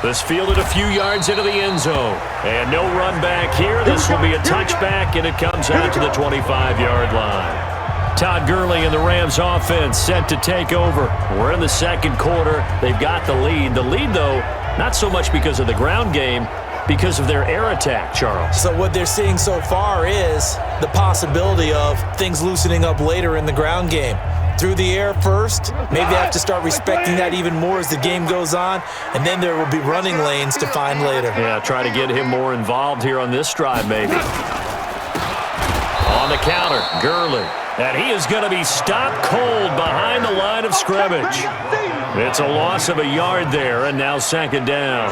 This fielded a few yards into the end zone. And no run back here. This will be a touchback, and it comes out to the 25-yard line. Todd Gurley and the Rams offense set to take over. We're in the second quarter. They've got the lead. The lead, though, not so much because of the ground game, because of their air attack, Charles. So what they're seeing so far is the possibility of things loosening up later in the ground game. Through the air first, maybe they have to start respecting that even more as the game goes on, and then there will be running lanes to find later. Yeah, try to get him more involved here on this drive, maybe. On the counter, Gurley. And he is going to be stopped cold behind the line of scrimmage. It's a loss of a yard there, and now second down.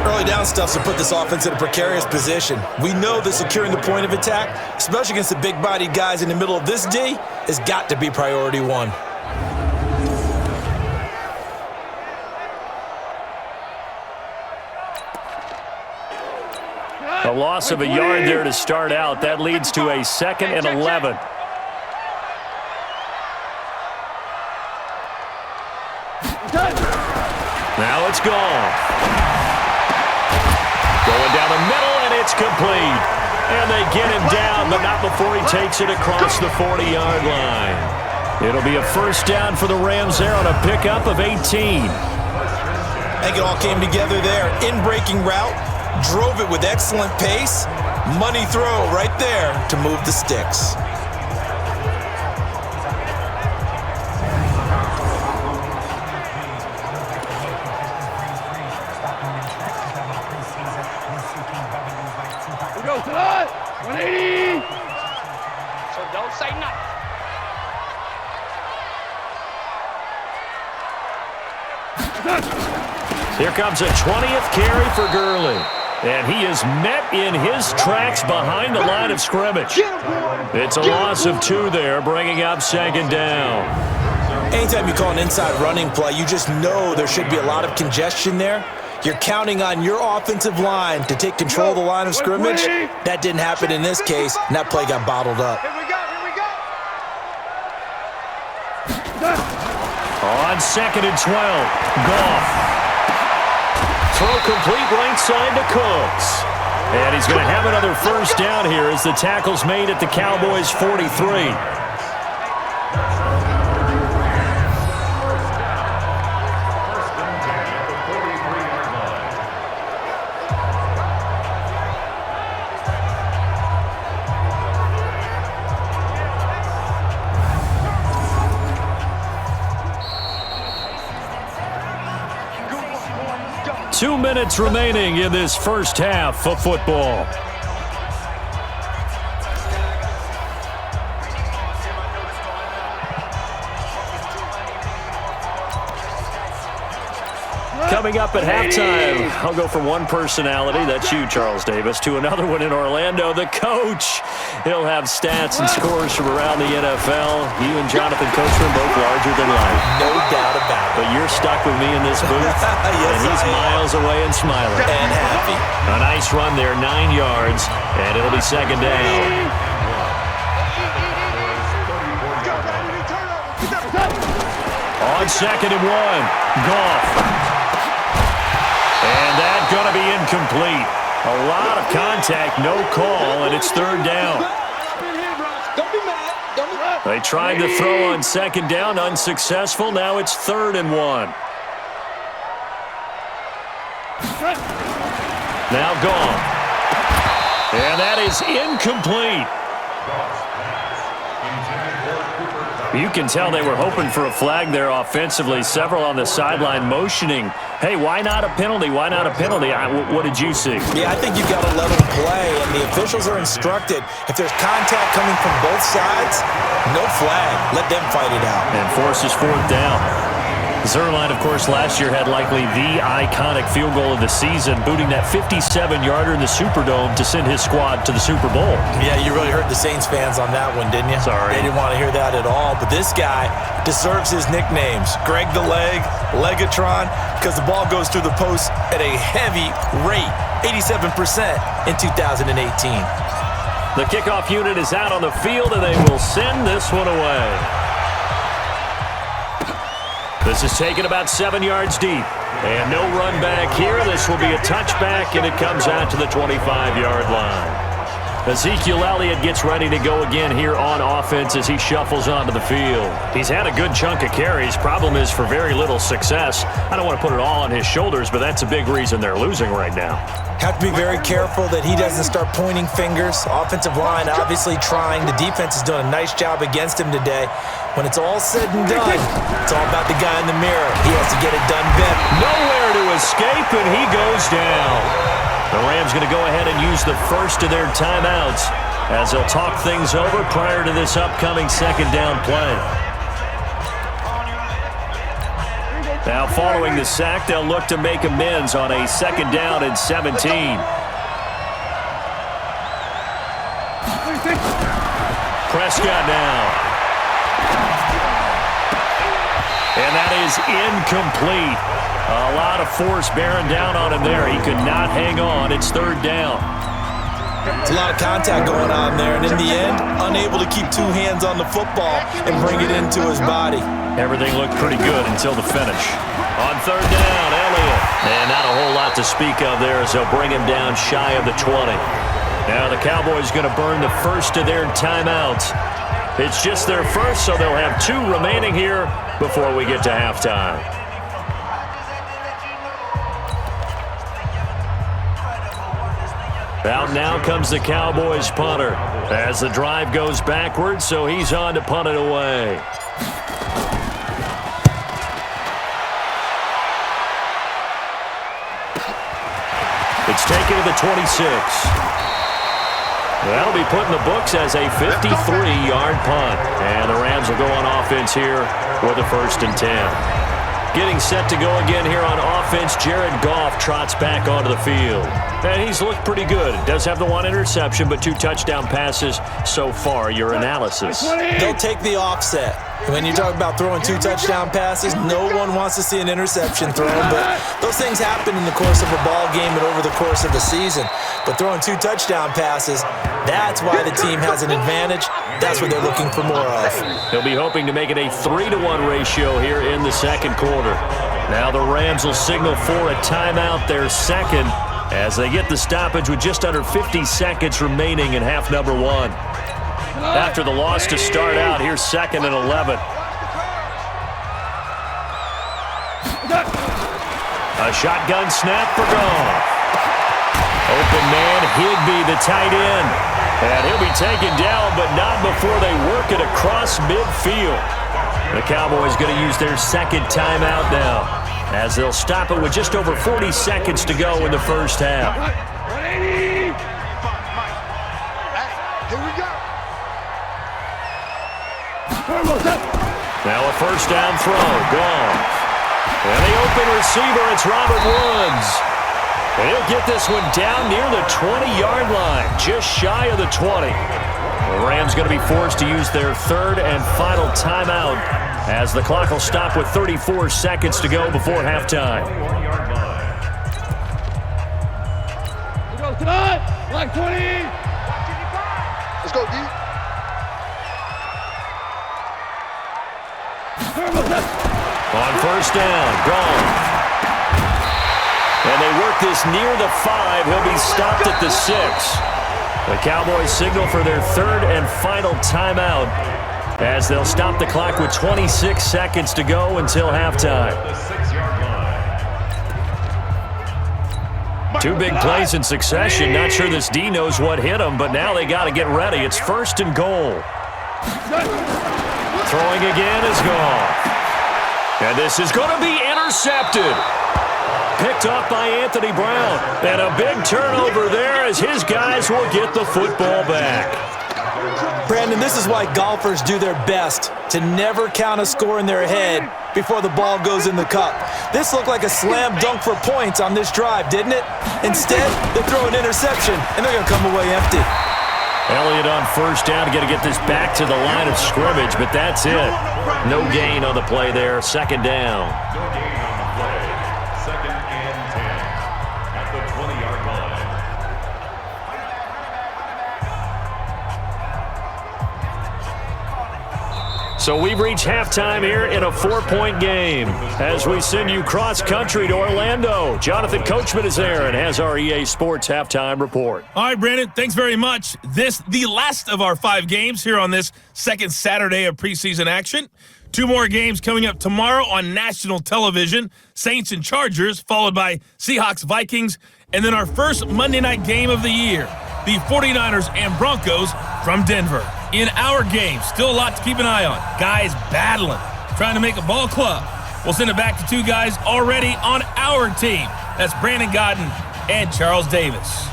Early down stuff's to put this offense in a precarious position. We know that securing the point of attack, especially against the big-bodied guys in the middle of this D, has got to be priority one. A loss of a yard there to start out. That leads to a 2nd and 11. Now it's gone. Going down the middle, and it's complete. And they get him down, but not before he takes it across the 40-yard line. It'll be a first down for the Rams there on a pickup of 18. I think it all came together there. In-breaking route, drove it with excellent pace. Money throw right there to move the sticks. Here we go, Todd. 180. So don't say nothing. Here comes a 20th carry for Gurley. And he is met in his tracks behind the line of scrimmage. It's a loss of 2 there, bringing up second down. Anytime you call an inside running play, you just know there should be a lot of congestion there. You're counting on your offensive line to take control of the line of scrimmage. That didn't happen in this case, and that play got bottled up. Here we go. On 2nd and 12, Goff. Throw complete right side to Cooks. And he's going to have another first down here as the tackle's made at the Cowboys' 43. 2 minutes remaining in this first half of football. Coming up at halftime, I'll go from one personality, that's you, Charles Davis, to another one in Orlando, the coach. He'll have stats and scores from around the NFL. You and Jonathan Coachman both larger than life. No doubt about it. But you're stuck with me in this booth, Yes, and he's miles away and smiling. And happy. A nice run there, 9 yards, and it'll be second down. On 2nd and 1, Goff. And that's going to be incomplete. A lot of contact, no call, and it's 3rd down. Don't be mad. Don't be mad. They tried to throw on 2nd down, unsuccessful. Now it's 3rd and 1. Now Goff. And that is incomplete. You can tell they were hoping for a flag there offensively. Several on the sideline motioning, hey, why not a penalty? Why not a penalty? What did you see? Yeah, I think you've got to let them play, and the officials are instructed. If there's contact coming from both sides, no flag. Let them fight it out. And forces 4th down. Zerline, of course, last year had likely the iconic field goal of the season, booting that 57-yarder in the Superdome to send his squad to the Super Bowl. Yeah, you really hurt the Saints fans on that one, didn't you? Sorry. They didn't want to hear that at all. But this guy deserves his nicknames. Greg the Leg, Legatron, because the ball goes through the post at a heavy rate, 87% in 2018. The kickoff unit is out on the field, and they will send this one away. This is taken about 7 yards deep. And no run back here. This will be a touchback, and it comes out to the 25-yard line. Ezekiel Elliott gets ready to go again here on offense as he shuffles onto the field. He's had a good chunk of carries. Problem is for very little success. I don't want to put it all on his shoulders, but that's a big reason they're losing right now. Have to be very careful that he doesn't start pointing fingers. Offensive line obviously trying. The defense is doing a nice job against him today. When it's all said and done, it's all about the guy in the mirror. He has to get it done better. Nowhere to escape, and he goes down. The Rams going to go ahead and use the first of their timeouts as they'll talk things over prior to this upcoming 2nd down play. Now following the sack, they'll look to make amends on a 2nd down and 17. Prescott now. And that is incomplete. A lot of force bearing down on him there. He could not hang on. It's 3rd down. It's a lot of contact going on there, and in the end, unable to keep 2 hands on the football and bring it into his body. Everything looked pretty good until the finish. On 3rd down, Elliott. And not a whole lot to speak of there as they'll bring him down shy of the 20. Now the Cowboys going to burn the first of their timeouts. It's just their first, so they'll have 2 remaining here before we get to halftime. Out now comes the Cowboys punter as the drive goes backwards, so he's on to punt it away. It's taken to the 26. That'll be put in the books as a 53-yard punt. And the Rams will go on offense here with a 1st and 10. Getting set to go again here on offense, Jared Goff trots back onto the field. And he's looked pretty good. Does have the 1 interception, but 2 touchdown passes so far. Your analysis. They'll take the offset. When you talk about throwing 2 touchdown passes, no one wants to see an interception thrown, but those things happen in the course of a ball game and over the course of the season. But throwing 2 touchdown passes, that's why the team has an advantage. That's what they're looking for more of. They'll be hoping to make it a 3-to-1 ratio here in the 2nd quarter. Now the Rams will signal for a timeout, their 2nd, as they get the stoppage with just under 50 seconds remaining in half number 1. After the loss to start out, here's 2nd and 11. A shotgun snap for Goff. Open man, Higbee, the tight end. And he'll be taken down, but not before they work it across midfield. The Cowboys going to use their 2nd timeout now, as they'll stop it with just over 40 seconds to go in the first half. 180. Here we go. Now a 1st down throw, Goff. And the open receiver, it's Robert Woods. And he'll get this one down near the 20-yard line, just shy of the 20. The Rams going to be forced to use their 3rd and final timeout as the clock will stop with 34 seconds to go before halftime. Like 20. Let's go, D. On first down, gone. And they work this near the 5. He'll be stopped at the 6. The Cowboys signal for their third and final timeout as they'll stop the clock with 26 seconds to go until halftime. 2 big plays in succession. Not sure this D knows what hit him, but now they got to get ready. It's first and goal. Throwing again is gone. And this is going to be intercepted. Picked off by Anthony Brown. And a big turnover there as his guys will get the football back. Brandon, this is why golfers do their best to never count a score in their head before the ball goes in the cup. This looked like a slam dunk for points on this drive, didn't it? Instead, they throw an interception, and they're going to come away empty. Elliott on first down, got to get this back to the line of scrimmage, but that's it. No gain on the play there, second down. So we've reached halftime here in a 4-point game as we send you cross-country to Orlando. Jonathan Coachman is there and has our EA Sports halftime report. All right, Brandon, thanks very much. The last of our 5 games here on this second Saturday of preseason action. 2 more games coming up tomorrow on national television. Saints and Chargers, followed by Seahawks, Vikings, and then our first Monday night game of the year, the 49ers and Broncos from Denver. In our game, still a lot to keep an eye on. Guys battling, trying to make a ball club. We'll send it back to 2 guys already on our team. That's Brandon Godden and Charles Davis.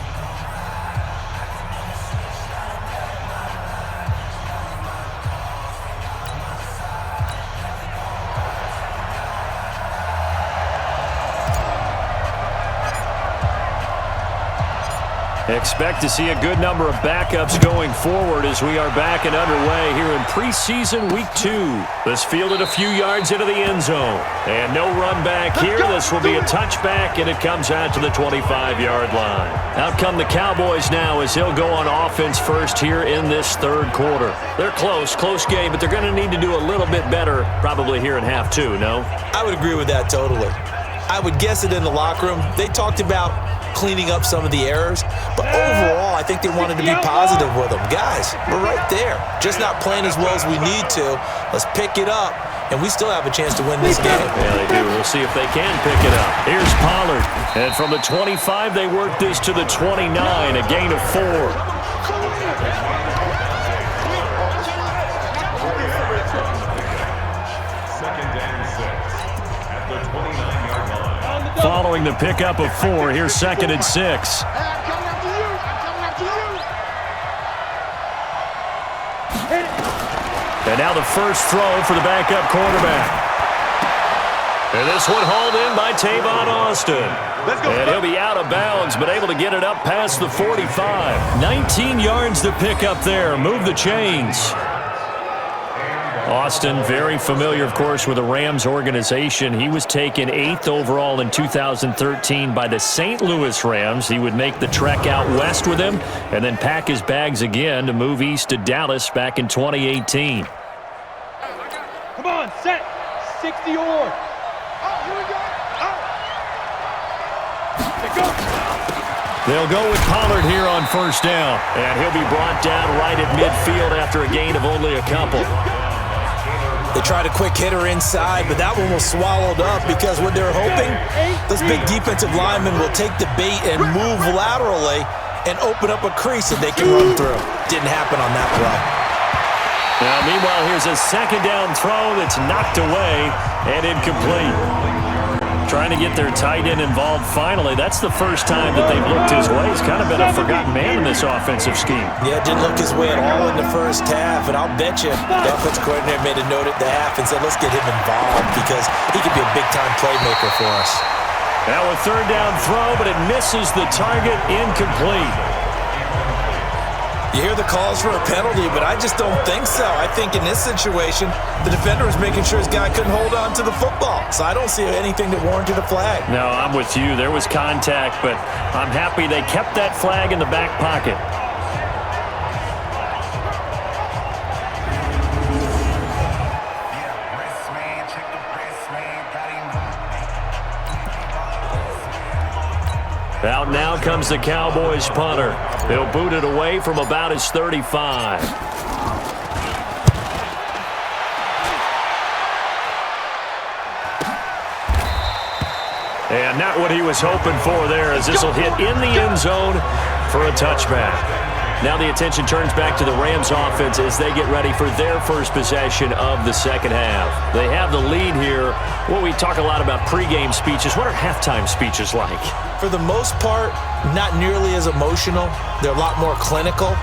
Expect to see a good number of backups going forward as we are back and underway here in preseason week 2. This fielded a few yards into the end zone. And no run back here. This will be a touchback, and it comes out to the 25-yard line. Out come the Cowboys now as he'll go on offense first here in this third quarter. They're close game, but they're going to need to do a little bit better probably here in half 2, no? I would agree with that totally. I would guess it in the locker room. They talked about cleaning up some of the errors, but overall, I think they wanted to be positive with them. Guys, we're right there. Just not playing as well as we need to. Let's pick it up, and we still have a chance to win this game. Yeah, they do. We'll see if they can pick it up. Here's Pollard, and from the 25, they work this to the 29, a gain of 4. Following the pickup of 4, here's 2nd and 6. And now the first throw for the backup quarterback. And this one hauled in by Tavon Austin. And he'll be out of bounds, but able to get it up past the 45. 19 yards to pick up there. Move the chains. Austin, very familiar, of course, with the Rams organization. He was taken 8th overall in 2013 by the St. Louis Rams. He would make the trek out west with him and then pack his bags again to move east to Dallas back in 2018. Come on, set. 60 or. Oh, here we go. Oh. They'll go with Pollard here on first down. And he'll be brought down right at midfield after a gain of only a couple. They tried a quick hitter inside, but that one was swallowed up because what they're hoping, those big defensive linemen will take the bait and move laterally and open up a crease that they can run through. Didn't happen on that play. Now, meanwhile, here's a second down throw that's knocked away and incomplete. Trying to get their tight end involved finally. That's the first time that they've looked his way. He's kind of been a forgotten man in this offensive scheme. Yeah, didn't look his way at all in the first half, and I'll bet you the offensive coordinator made a note at the half and said, let's get him involved because he could be a big-time playmaker for us. Now a third down throw, but it misses the target, incomplete. You hear the calls for a penalty, but I just don't think so. I think in this situation, the defender was making sure his guy couldn't hold on to the football. So I don't see anything that warranted a flag. No, I'm with you. There was contact, but I'm happy they kept that flag in the back pocket. Out now comes the Cowboys punter. He'll boot it away from about his 35. And not what he was hoping for there, as this will hit in the end zone for a touchback. Now the attention turns back to the Rams offense as they get ready for their first possession of the second half. They have the lead here. Well, we talk a lot about pregame speeches. What are halftime speeches like? For the most part, not nearly as emotional. They're a lot more clinical.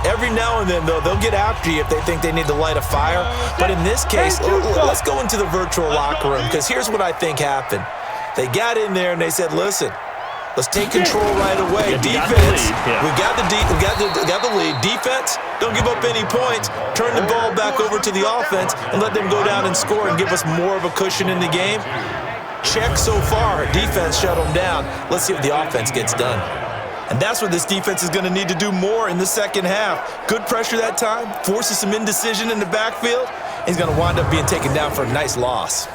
Every now and then, though, they'll get after you if they think they need to light a fire. But in this case, let's go into the virtual locker room, because here's what I think happened. They got in there and they said, listen, let's take control right away. Defense, we got the lead. Defense, don't give up any points. Turn the ball back over to the offense and let them go down and score and give us more of a cushion in the game. Check so far. Defense shut them down. Let's see if the offense gets done. And that's what this defense is going to need to do more in the second half. Good pressure that time, forces some indecision in the backfield. He's going to wind up being taken down for a nice loss.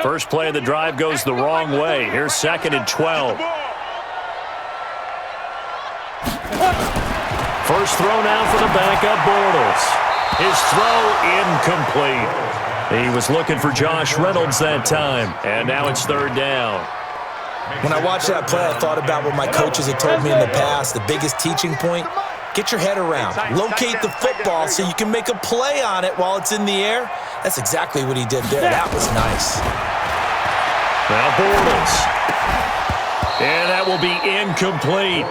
First play of the drive goes the wrong way. Here's 2nd and 12. First throw now for the backup, Bortles. His throw incomplete. He was looking for Josh Reynolds that time, and now it's 3rd down. When I watched that play, I thought about what my coaches had told me in the past. The biggest teaching point, get your head around. Locate the football so you can make a play on it while it's in the air. That's exactly what he did there. That was nice. Now Bortles. And that will be incomplete.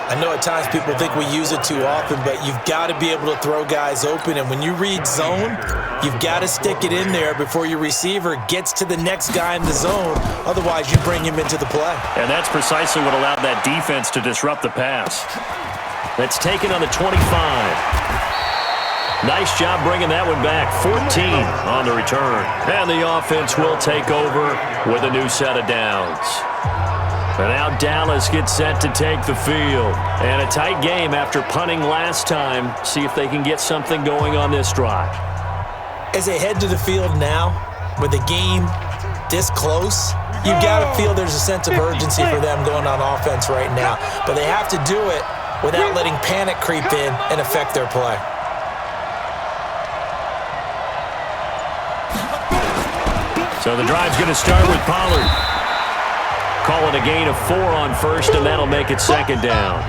I know at times people think we use it too often, but you've got to be able to throw guys open. And when you read zone, you've got to stick it in there before your receiver gets to the next guy in the zone. Otherwise, you bring him into the play. And that's precisely what allowed that defense to disrupt the pass. That's taken on the 25. Nice job bringing that one back. 14 on the return. And the offense will take over with a new set of downs. And now Dallas gets set to take the field. And a tight game after punting last time. See if they can get something going on this drive. As they head to the field now, with the game this close, you've got to feel there's a sense of urgency for them going on offense right now. But they have to do it without letting panic creep in and affect their play. So the drive's going to start with Pollard. Call it a gain of 4 on first, and that'll make it 2nd down.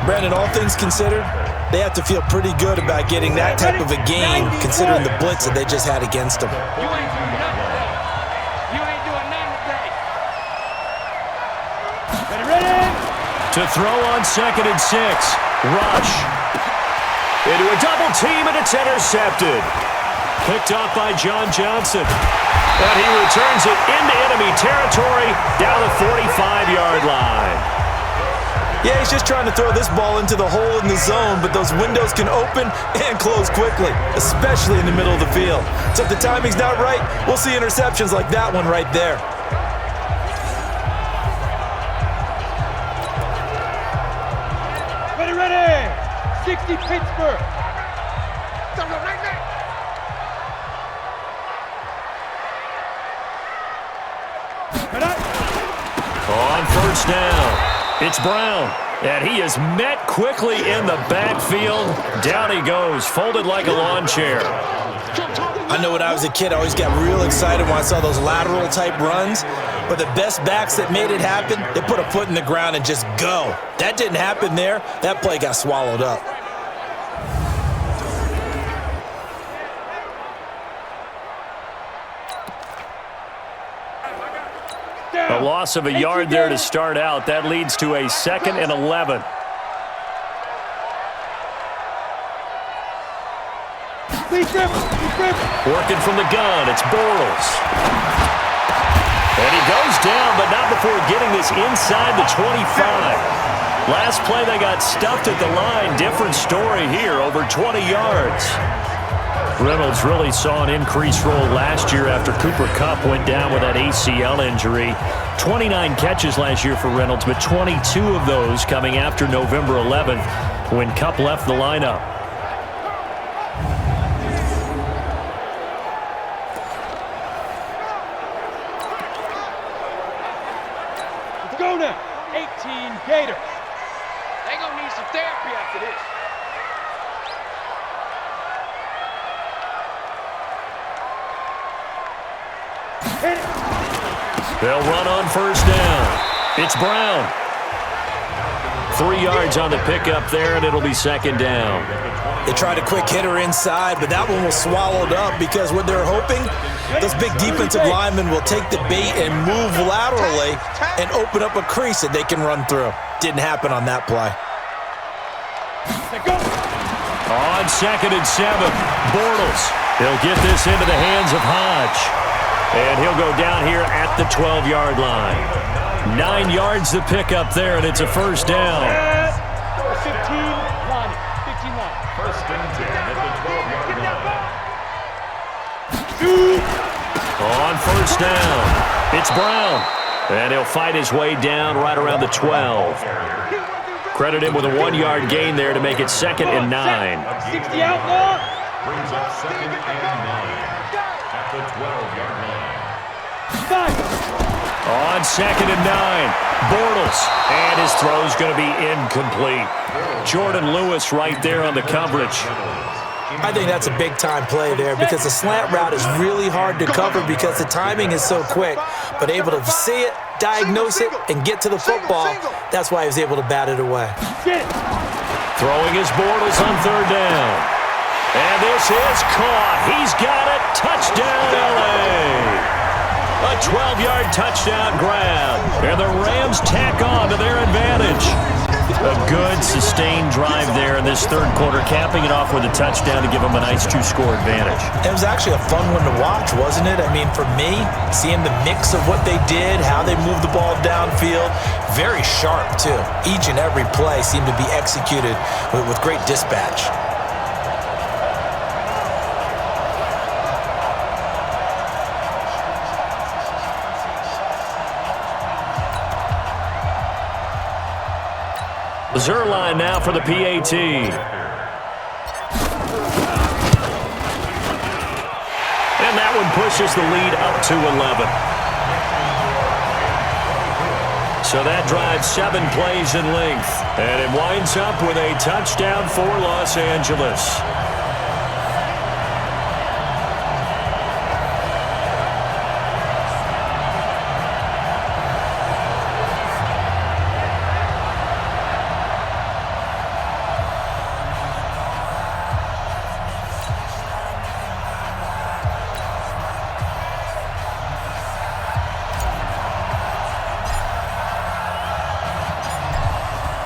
Brandon, all things considered, they have to feel pretty good about getting that type of a gain, considering the blitz that they just had against them. You ain't doing nothing today. You ain't doing nothing today. Ready? To throw on 2nd and 6. Rush. Into a double team, and it's intercepted. Picked off by John Johnson. And he returns it into enemy territory down the 45-yard line. Yeah, he's just trying to throw this ball into the hole in the zone, but those windows can open and close quickly, especially in the middle of the field. So if the timing's not right, we'll see interceptions like that one right there. Ready. 60 Pittsburgh. On first down, it's Brown. And he is met quickly in the backfield. Down he goes, folded like a lawn chair. I know when I was a kid, I always got real excited when I saw those lateral type runs. But the best backs that made it happen, they put a foot in the ground and just go. That didn't happen there. That play got swallowed up. A loss of a yard there to start out. That leads to a 2nd and 11. Working from the gun, it's Bortles. And he goes down, but not before getting this inside the 25. Last play, they got stuffed at the line. Different story here, over 20 yards. Reynolds really saw an increased role last year after Cooper Kupp went down with that ACL injury. 29 catches last year for Reynolds, but 22 of those coming after November 11th when Kupp left the lineup. 18 Gators. They gonna need some therapy after this. They'll run on first down. It's Brown. 3 yards on the pickup there, and it'll be second down. They tried a quick hitter inside, but that one was swallowed up because what they're hoping, those big defensive linemen will take the bait and move laterally and open up a crease that they can run through. Didn't happen on that play. On 2nd and 7, Bortles. He'll get this into the hands of Hodge. And he'll go down here at the 12-yard line. 9 yards to pick up there, and it's a first down. 15 line. 15 line. First and 10 at the 12-yard line. On first down, it's Brown. And he'll fight his way down right around the 12. Credit him with a 1-yard gain there to make it 2nd and 9. 60 outlaw. Brings up 2nd and 9 at the 12-yard line. On 2nd and 9, Bortles. And his throw's going to be incomplete. Jordan Lewis right there on the coverage. I think that's a big-time play there because the slant route is really hard to cover because the timing is so quick. But able to see it, diagnose it, and get to the football, that's why he was able to bat it away. Throwing his Bortles on third down. And this is caught. He's got it. Touchdown, L.A. A 12-yard touchdown grab. And the Rams tack on to their advantage. A good, sustained drive there in this third quarter, capping it off with a touchdown to give them a nice 2-score advantage. It was actually a fun one to watch, wasn't it? I mean, for me, seeing the mix of what they did, how they moved the ball downfield, very sharp, too. Each and every play seemed to be executed with great dispatch. Zerline now for the PAT. And that one pushes the lead up to 11. So that drives 7 plays in length. And it winds up with a touchdown for Los Angeles.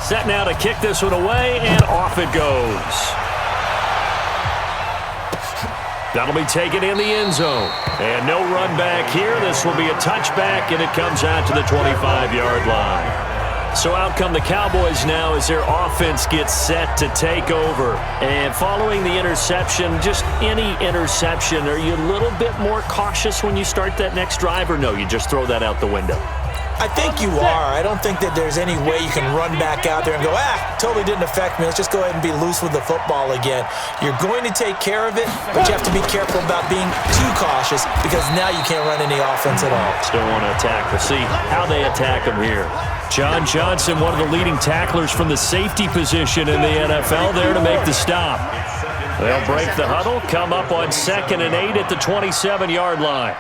Set now to kick this one away, and off it goes. That'll be taken in the end zone. And no run back here. This will be a touchback, and it comes out to the 25-yard line. So out come the Cowboys now as their offense gets set to take over. And following the interception, just any interception, are you a little bit more cautious when you start that next drive, or no, you just throw that out the window? I think you are. I don't think that there's any way you can run back out there and go, totally didn't affect me. Let's just go ahead and be loose with the football again. You're going to take care of it, but you have to be careful about being too cautious because now you can't run any offense at all. Still want to attack. We'll see how they attack him here. John Johnson, one of the leading tacklers from the safety position in the NFL, there to make the stop. They'll break the huddle, come up on 2nd and 8 at the 27-yard line.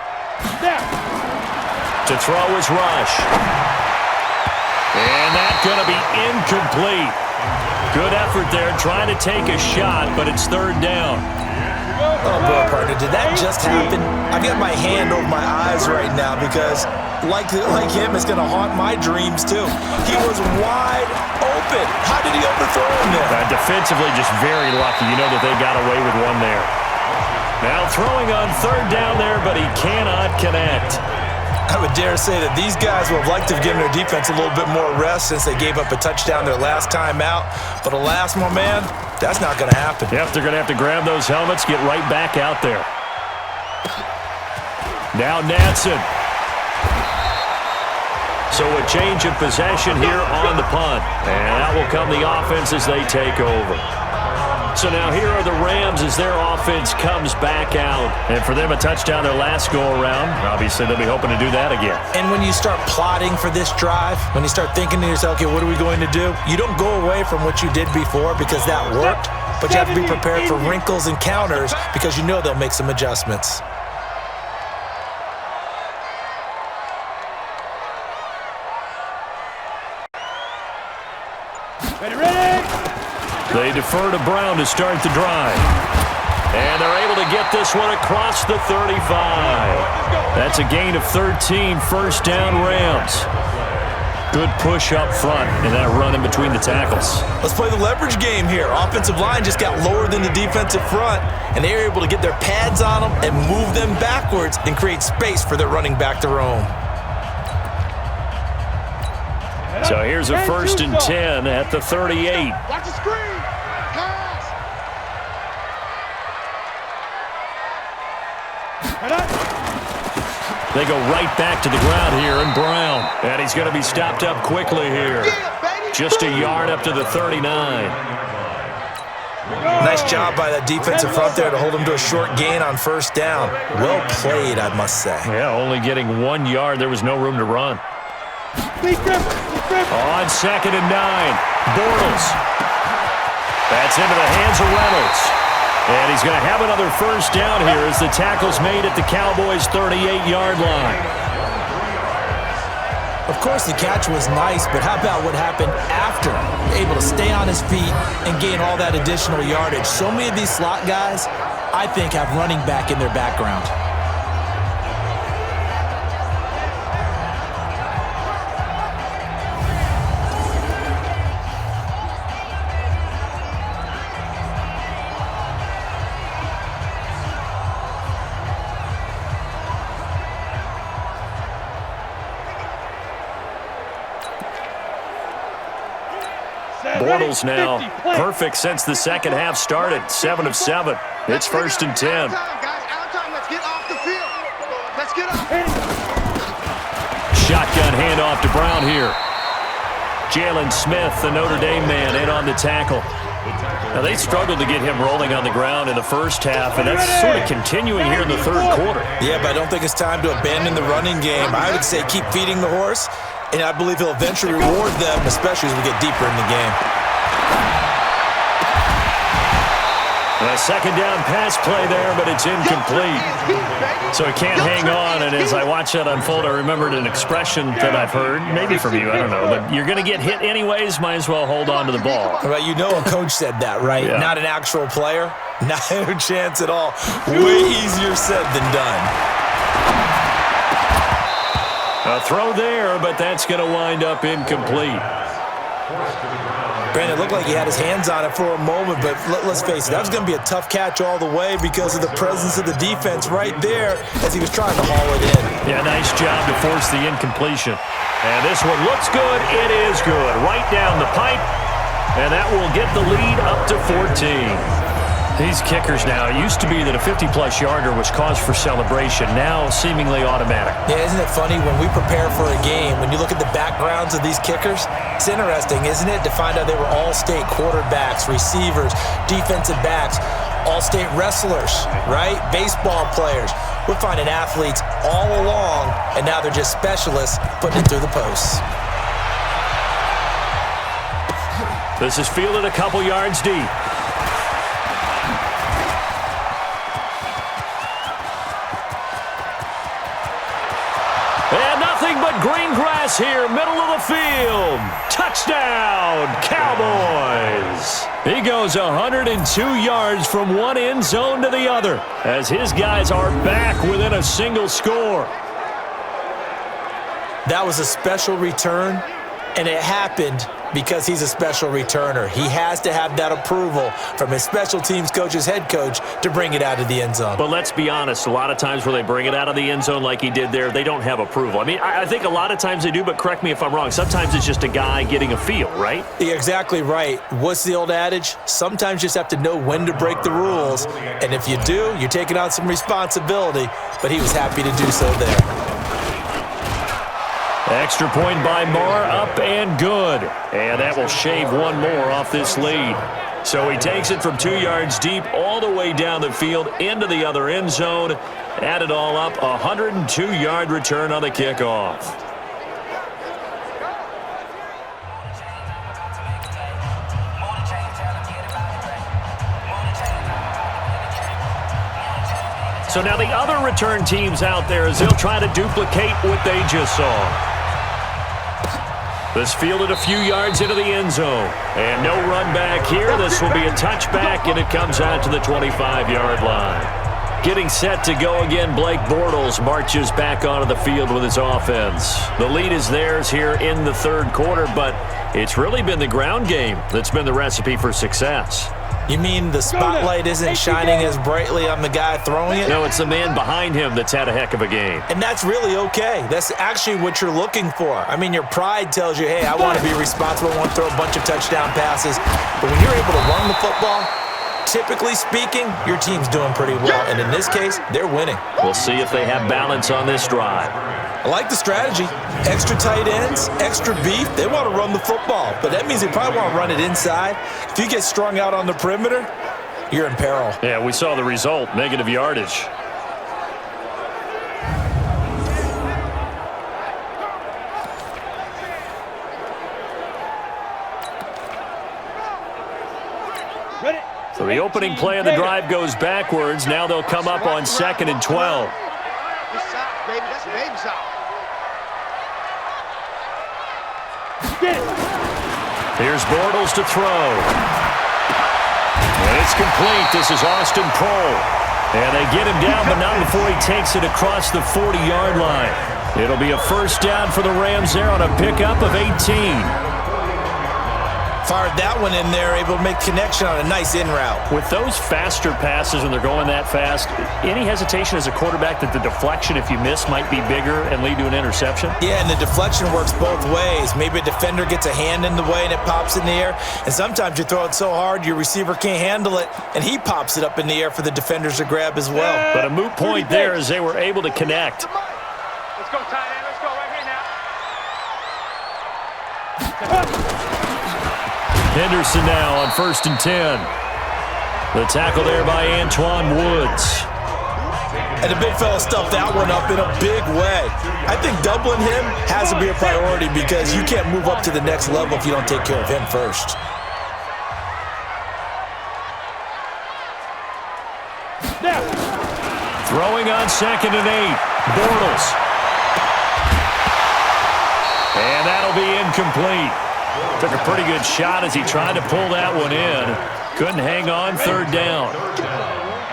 To throw is Rush. And that's going to be incomplete. Good effort there trying to take a shot, but it's third down. Oh, boy, partner, did that just happen? I've got my hand over my eyes right now because, like him, it's going to haunt my dreams, too. He was wide open. How did he overthrow him there? Defensively, just very lucky. You know that they got away with one there. Now throwing on third down there, but he cannot connect. I would dare say that these guys would have liked to have given their defense a little bit more rest since they gave up a touchdown their last time out. But alas, my man, that's not going to happen. Yep, they're going to have to grab those helmets, get right back out there. Now Natson. So a change of possession here on the punt. And that will come the offense as they take over. So now here are the Rams as their offense comes back out. And for them, a touchdown their last go-around. Obviously, they'll be hoping to do that again. And when you start plotting for this drive, when you start thinking to yourself, okay, what are we going to do? You don't go away from what you did before because that worked, but you have to be prepared for wrinkles and counters because you know they'll make some adjustments. They defer to Brown to start the drive. And they're able to get this one across the 35. That's a gain of 13, first down Rams. Good push up front and that run in between the tackles. Let's play the leverage game here. Offensive line just got lower than the defensive front, and they were able to get their pads on them and move them backwards and create space for their running back to roam. So here's a first and 10 at the 38. Watch the screen. Pass. They go right back to the ground here, and Brown. And he's going to be stopped up quickly here. Just a yard up to the 39. Nice job by that defensive front there to hold him to a short gain on first down. Well played, I must say. Yeah, only getting 1 yard. There was no room to run. On 2nd and 9, Bortles. That's into the hands of Reynolds. And he's going to have another first down here as the tackle's made at the Cowboys' 38-yard line. Of course, the catch was nice, but how about what happened after? Able to stay on his feet and gain all that additional yardage. So many of these slot guys, I think, have running back in their background. Bortles now perfect since the second half started. 7 of 7. It's first and 10. Out time. Let's get off the field. Let's get off. Shotgun handoff to Brown here. Jalen Smith, the Notre Dame man, in on the tackle. Now, they struggled to get him rolling on the ground in the first half, and that's sort of continuing here in the third quarter. Yeah, but I don't think it's time to abandon the running game. I would say keep feeding the horse, and I believe he'll eventually reward them, especially as we get deeper in the game. A second down pass play there, but it's incomplete. So he can't hang on, and as I watch that unfold, I remembered an expression that I've heard, maybe from you, I don't know, but you're going to get hit anyways, might as well hold on to the ball. Well, you know a coach said that, right? Yeah. Not an actual player. Not a chance at all. Way easier said than done. A throw there, but that's going to wind up incomplete. Brandon, it looked like he had his hands on it for a moment, but let's face it, that was going to be a tough catch all the way because of the presence of the defense right there as he was trying to haul it in. Yeah, nice job to force the incompletion. And this one looks good. It is good. Right down the pipe, and that will get the lead up to 14. These kickers now, it used to be that a 50-plus yarder was cause for celebration, now seemingly automatic. Yeah, isn't it funny when we prepare for a game, when you look at the backgrounds of these kickers, it's interesting, isn't it, to find out they were all-state quarterbacks, receivers, defensive backs, all-state wrestlers, right? Baseball players. We're finding athletes all along, and now they're just specialists putting it through the posts. This is fielded a couple yards deep. And nothing but green grass here, middle of the field. Touchdown, Cowboys. He goes 102 yards from one end zone to the other as his guys are back within a single score. That was a special return, and it happened because he's a special returner. He has to have that approval from his special teams coach's head coach to bring it out of the end zone. But let's be honest, a lot of times where they bring it out of the end zone like he did there, they don't have approval. I mean, I think a lot of times they do, but correct me if I'm wrong. Sometimes it's just a guy getting a feel, right? You're exactly right. What's the old adage? Sometimes you just have to know when to break the rules. And if you do, you're taking on some responsibility. But he was happy to do so there. Extra point by Marr, up and good. And that will shave one more off this lead. So he takes it from 2 yards deep all the way down the field into the other end zone. Add it all up, a 102-yard return on the kickoff. So now the other return teams out there as they'll try to duplicate what they just saw. This fielded a few yards into the end zone. And no run back here. This will be a touchback, and it comes out to the 25-yard line. Getting set to go again, Blake Bortles marches back onto the field with his offense. The lead is theirs here in the third quarter, but it's really been the ground game that's been the recipe for success. You mean the spotlight isn't shining as brightly on the guy throwing it? No, it's the man behind him that's had a heck of a game. And that's really okay. That's actually what you're looking for. I mean, your pride tells you, hey, I want to be responsible. I want to throw a bunch of touchdown passes. But when you're able to run the football, typically speaking, your team's doing pretty well. And in this case, they're winning. We'll see if they have balance on this drive. I like the strategy. Extra tight ends, extra beef. They want to run the football, but that means they probably want to run it inside. If you get strung out on the perimeter, you're in peril. Yeah, we saw the result, negative yardage. So the opening play of the drive goes backwards. Now they'll come up on 2nd and 12. Baby, that's baby side. Here's Bortles to throw. And it's complete. This is Austin Prohl. And they get him down, but not before he takes it across the 40-yard line. It'll be a first down for the Rams there on a pickup of 18. Fired that one in there, able to make connection on a nice in route. With those faster passes when they're going that fast, any hesitation as a quarterback that the deflection, if you miss, might be bigger and lead to an interception? Yeah, and the deflection works both ways. Maybe a defender gets a hand in the way and it pops in the air. And sometimes you throw it so hard your receiver can't handle it, and he pops it up in the air for the defenders to grab as well. But a moot point there as they were able to connect. Let's go, tight end. Let's go right here now. Henderson now on 1st and 10. The tackle there by Antoine Woods. And the big fella stuffed that one up in a big way. I think doubling him has to be a priority because you can't move up to the next level if you don't take care of him first. Throwing on 2nd and 8. Bortles. And that'll be incomplete. Took a pretty good shot as he tried to pull that one in. Couldn't hang on, 3rd down.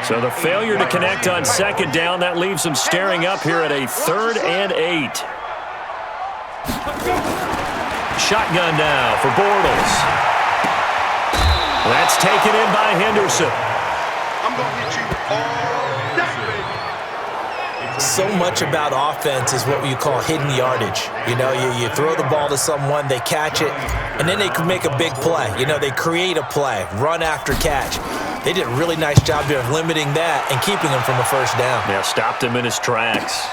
So the failure to connect on 2nd down, that leaves him staring up here at a 3rd and 8. Shotgun now for Bortles. That's taken in by Henderson. I'm going to get you all day, baby. So much about offense is what you call hidden yardage. You know, you throw the ball to someone, they catch it, and then they can make a big play. You know, they create a play, run after catch. They did a really nice job of limiting that and keeping him from a first down. Yeah, stopped him in his tracks.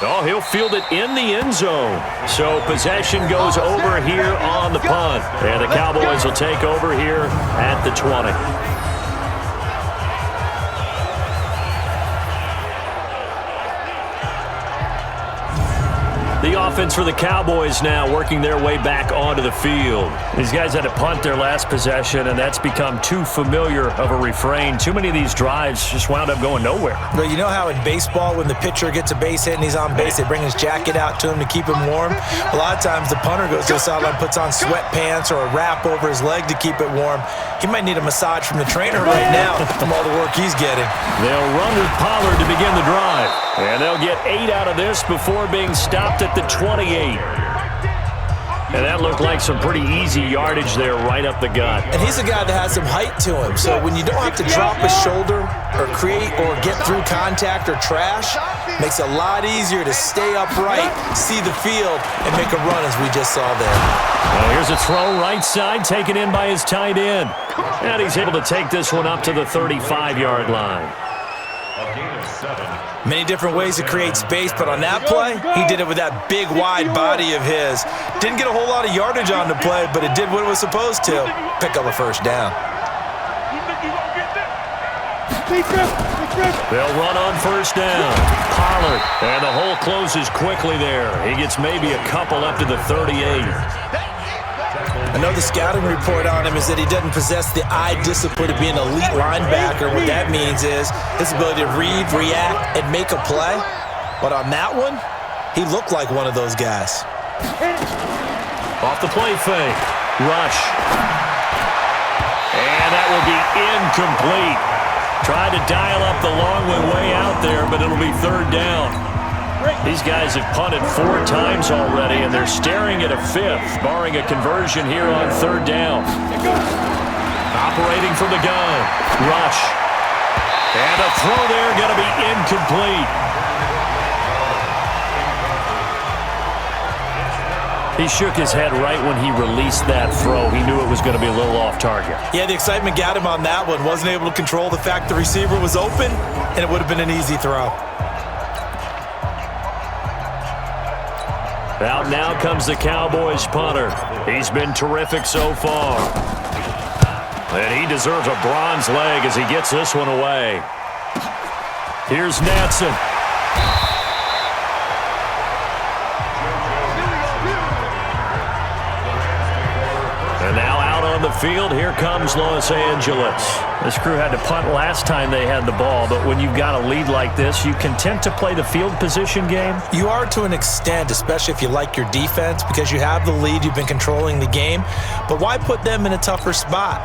Oh, he'll field it in the end zone. So possession goes over here on the punt. And the Cowboys will take over here at the 20. The offense for the Cowboys now working their way back onto the field. These guys had to punt their last possession, and that's become too familiar of a refrain. Too many of these drives just wound up going nowhere. But you know how in baseball, when the pitcher gets a base hit and he's on base, they bring his jacket out to him to keep him warm? A lot of times the punter goes to the sideline, puts on sweatpants or a wrap over his leg to keep it warm. He might need a massage from the trainer right now from all the work he's getting. They'll run with Pollard to begin the drive. And they'll get 8 out of this before being stopped at the 28. And that looked like some pretty easy yardage there right up the gut. And he's a guy that has some height to him. So when you don't have to drop his shoulder or create or get through contact or trash, makes it a lot easier to stay upright, see the field, and make a run as we just saw there. Well, here's a throw right side taken in by his tight end. And he's able to take this one up to the 35-yard line. Many different ways to create space, but on that play, he did it with that big, wide body of his. Didn't get a whole lot of yardage on the play, but it did what it was supposed to. Pick up a first down. They'll run on first down. Pollard. And the hole closes quickly there. He gets maybe a couple up to the 38. I know the scouting report on him is that he doesn't possess the eye discipline to be an elite linebacker. What that means is his ability to read, react, and make a play. But on that one, he looked like one of those guys. Off the play fake. Rush. And that will be incomplete. Tried to dial up the long way out there, but it'll be third down. These guys have punted 4 times already, and they're staring at a 5th, barring a conversion here on third down. Operating from the gun. Rush. And a throw there going to be incomplete. He shook his head right when he released that throw. He knew it was going to be a little off target. Yeah, the excitement got him on that one. Wasn't able to control the fact the receiver was open, and it would have been an easy throw. Out now comes the Cowboys punter. He's been terrific so far. And he deserves a bronze leg as he gets this one away. Here's Natson. And now out on the field, here comes Los Angeles. This crew had to punt last time they had the ball, but when you've got a lead like this, you content to play the field position game? You are to an extent, especially if you like your defense, because you have the lead, you've been controlling the game. But why put them in a tougher spot?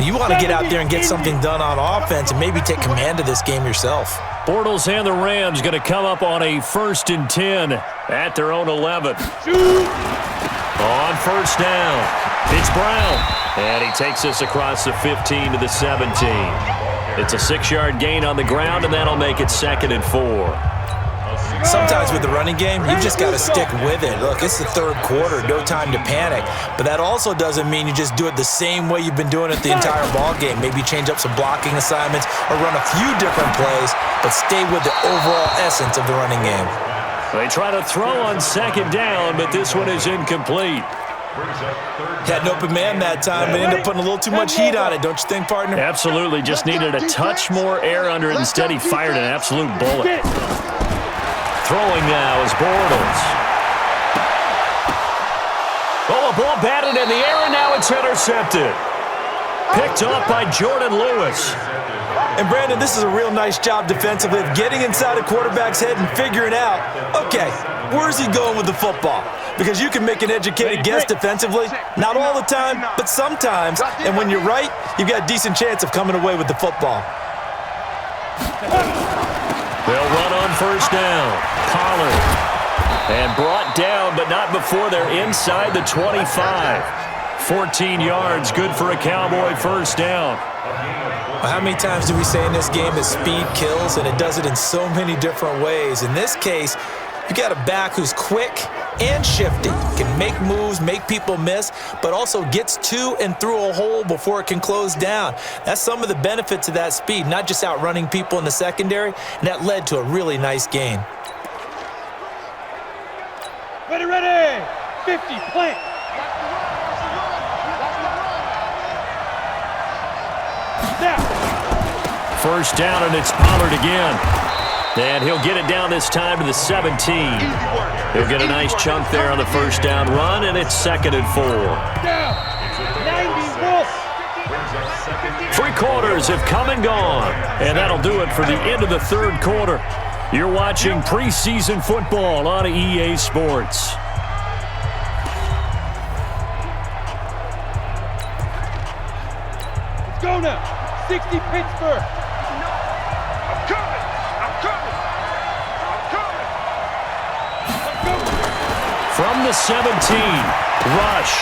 You want to get out there and get something done on offense and maybe take command of this game yourself. Bortles and the Rams going to come up on a 1st and 10 at their own 11. On first down, it's Brown. And he takes this across the 15 to the 17. It's a 6-yard gain on the ground, and that'll make it 2nd and 4. Sometimes with the running game, you've just got to stick with it. Look, it's the third quarter, no time to panic. But that also doesn't mean you just do it the same way you've been doing it the entire ball game. Maybe change up some blocking assignments or run a few different plays, but stay with the overall essence of the running game. They try to throw on 2nd down, but this one is incomplete. Had an open man that time, but ended up putting a little too much heat on it, don't you think, partner? Absolutely. Just needed a touch more air under it. Instead, he fired an absolute bullet. Throwing now is Bortles. Oh, a ball batted in the air, and now it's intercepted. Picked off by Jordan Lewis. And, Brandon, this is a real nice job defensively of getting inside a quarterback's head and figuring out, okay, where's he going with the football? Because you can make an educated guess defensively. Not all the time, but sometimes. And when you're right, you've got a decent chance of coming away with the football. They'll run on first down. Pollard. And brought down, but not before they're inside the 25. 14 yards, good for a Cowboy first down. Well, how many times do we say in this game that speed kills, and it does it in so many different ways? In this case, you got a back who's quick and shifty, can make moves, make people miss, but also gets to and through a hole before it can close down. That's some of the benefits of that speed, not just outrunning people in the secondary, and that led to a really nice gain. Ready, 50, plant. First down, and it's Pollard again. And he'll get it down this time to the 17. He'll get a nice chunk there on the first down run, and it's 2nd and 4. 3 quarters have come and gone, and that'll do it for the end of the third quarter. You're watching preseason football on EA Sports. Let's go now. 60 Pittsburgh. From the 17, rush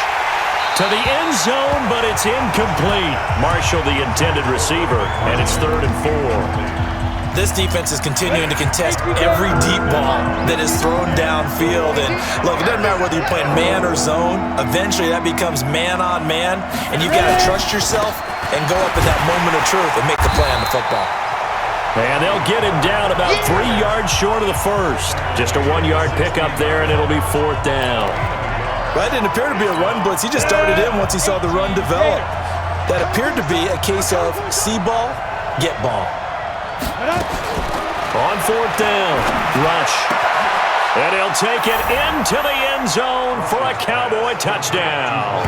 to the end zone, but it's incomplete. Marshall, the intended receiver, and it's 3rd and 4. This defense is continuing to contest every deep ball that is thrown downfield. And look, it doesn't matter whether you're playing man or zone. Eventually, that becomes man on man, and you've got to trust yourself and go up in that moment of truth and make the play on the football. And they'll get him down about 3 yards short of the first. Just a 1-yard pickup there, and it'll be 4th down. That didn't appear to be a run blitz. He just started in once he saw the run develop. That appeared to be a case of see ball, get ball. On fourth down, rush. And he'll take it into the end zone for a Cowboy touchdown.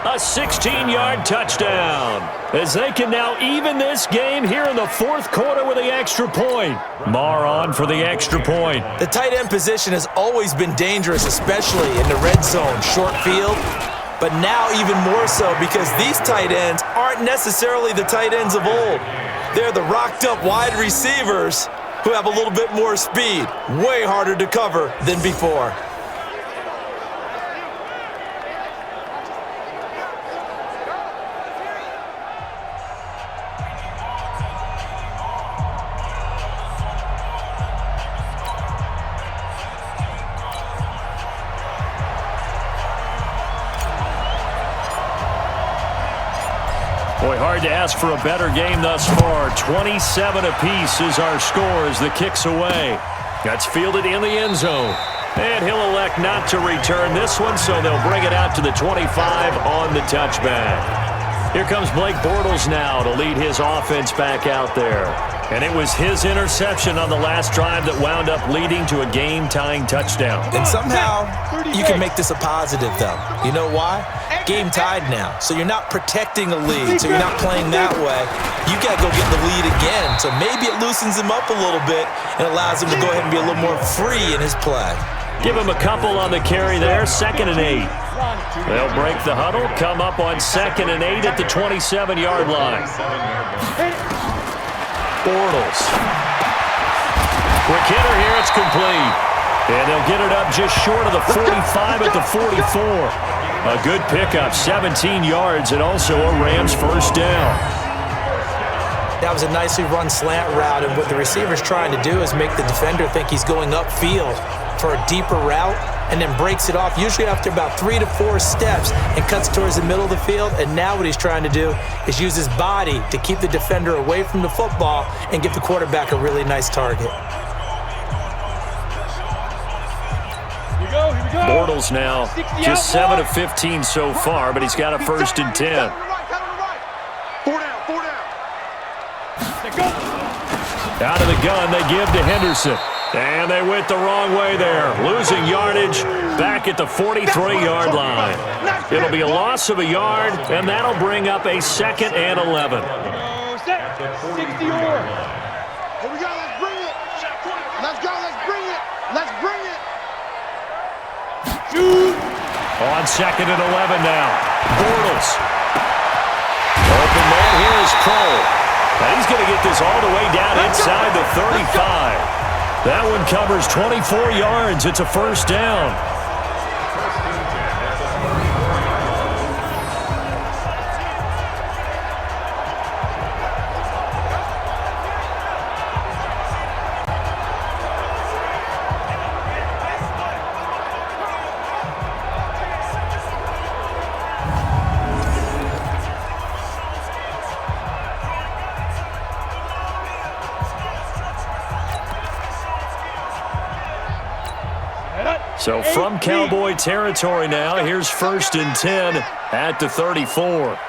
A 16-yard touchdown, as they can now even this game here in the fourth quarter with the extra point. Marr on for the extra point. The tight end position has always been dangerous, especially in the red zone, short field. But now even more so because these tight ends aren't necessarily the tight ends of old. They're the rocked-up wide receivers who have a little bit more speed. Way harder to cover than before. Boy, hard to ask for a better game thus far. 27 apiece is our score as the kick's away. That's fielded in the end zone. And he'll elect not to return this one, so they'll bring it out to the 25 on the touchback. Here comes Blake Bortles now to lead his offense back out there. And it was his interception on the last drive that wound up leading to a game-tying touchdown. And somehow, you can make this a positive, though. You know why? Game tied now. So you're not protecting a lead, so you're not playing that way. You got to go get the lead again. So maybe it loosens him up a little bit and allows him to go ahead and be a little more free in his play. Give him a couple on the carry there, 2nd and 8. They'll break the huddle, come up on 2nd and 8 at the 27-yard line. Bortles. Quick hitter here, it's complete. And they'll get it up just short of the 45 at the 44. A good pickup, 17 yards, and also a Rams first down. That was a nicely run slant route, and what the receiver's trying to do is make the defender think he's going upfield for a deeper route, and then breaks it off, usually after about 3 to 4 steps, and cuts towards the middle of the field. And now what he's trying to do is use his body to keep the defender away from the football and give the quarterback a really nice target. Here we go. Bortles now just 7 of 15 so far, but he's got a 1st and 10. 4 down, 4 down. Out of the gun, they give to Henderson. And they went the wrong way there, losing yardage back at the 43-yard line. It'll be a loss of a yard, and that'll bring up a 2nd and 11. Set. 60 or. Here we go, let's bring it. Let's go, let's bring it. Let's bring it. Shoot. On 2nd and 11 now. Bortles. Open man here is Cole. And he's going to get this all the way down inside the 35. That one covers 24 yards. It's a first down. So from Cowboy territory now, here's 1st and 10 at the 34.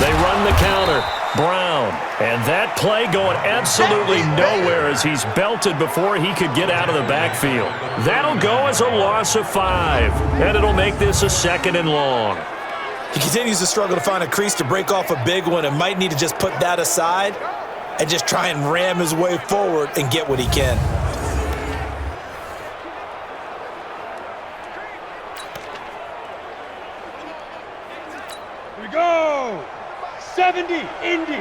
They run the counter. Brown. And that play going absolutely nowhere as he's belted before he could get out of the backfield. That'll go as a loss of 5. And it'll make this a 2nd and long. He continues to struggle to find a crease to break off a big one and might need to just put that aside and just try and ram his way forward and get what he can. Here we go. 70, Indy.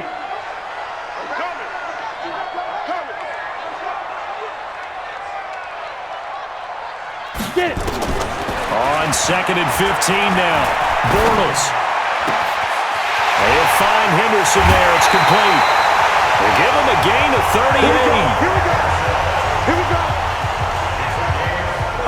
Get it. On 2nd and 15 now. Bortles. They'll find Henderson there. It's complete. They give him a gain of 38. Here we go. Here we go.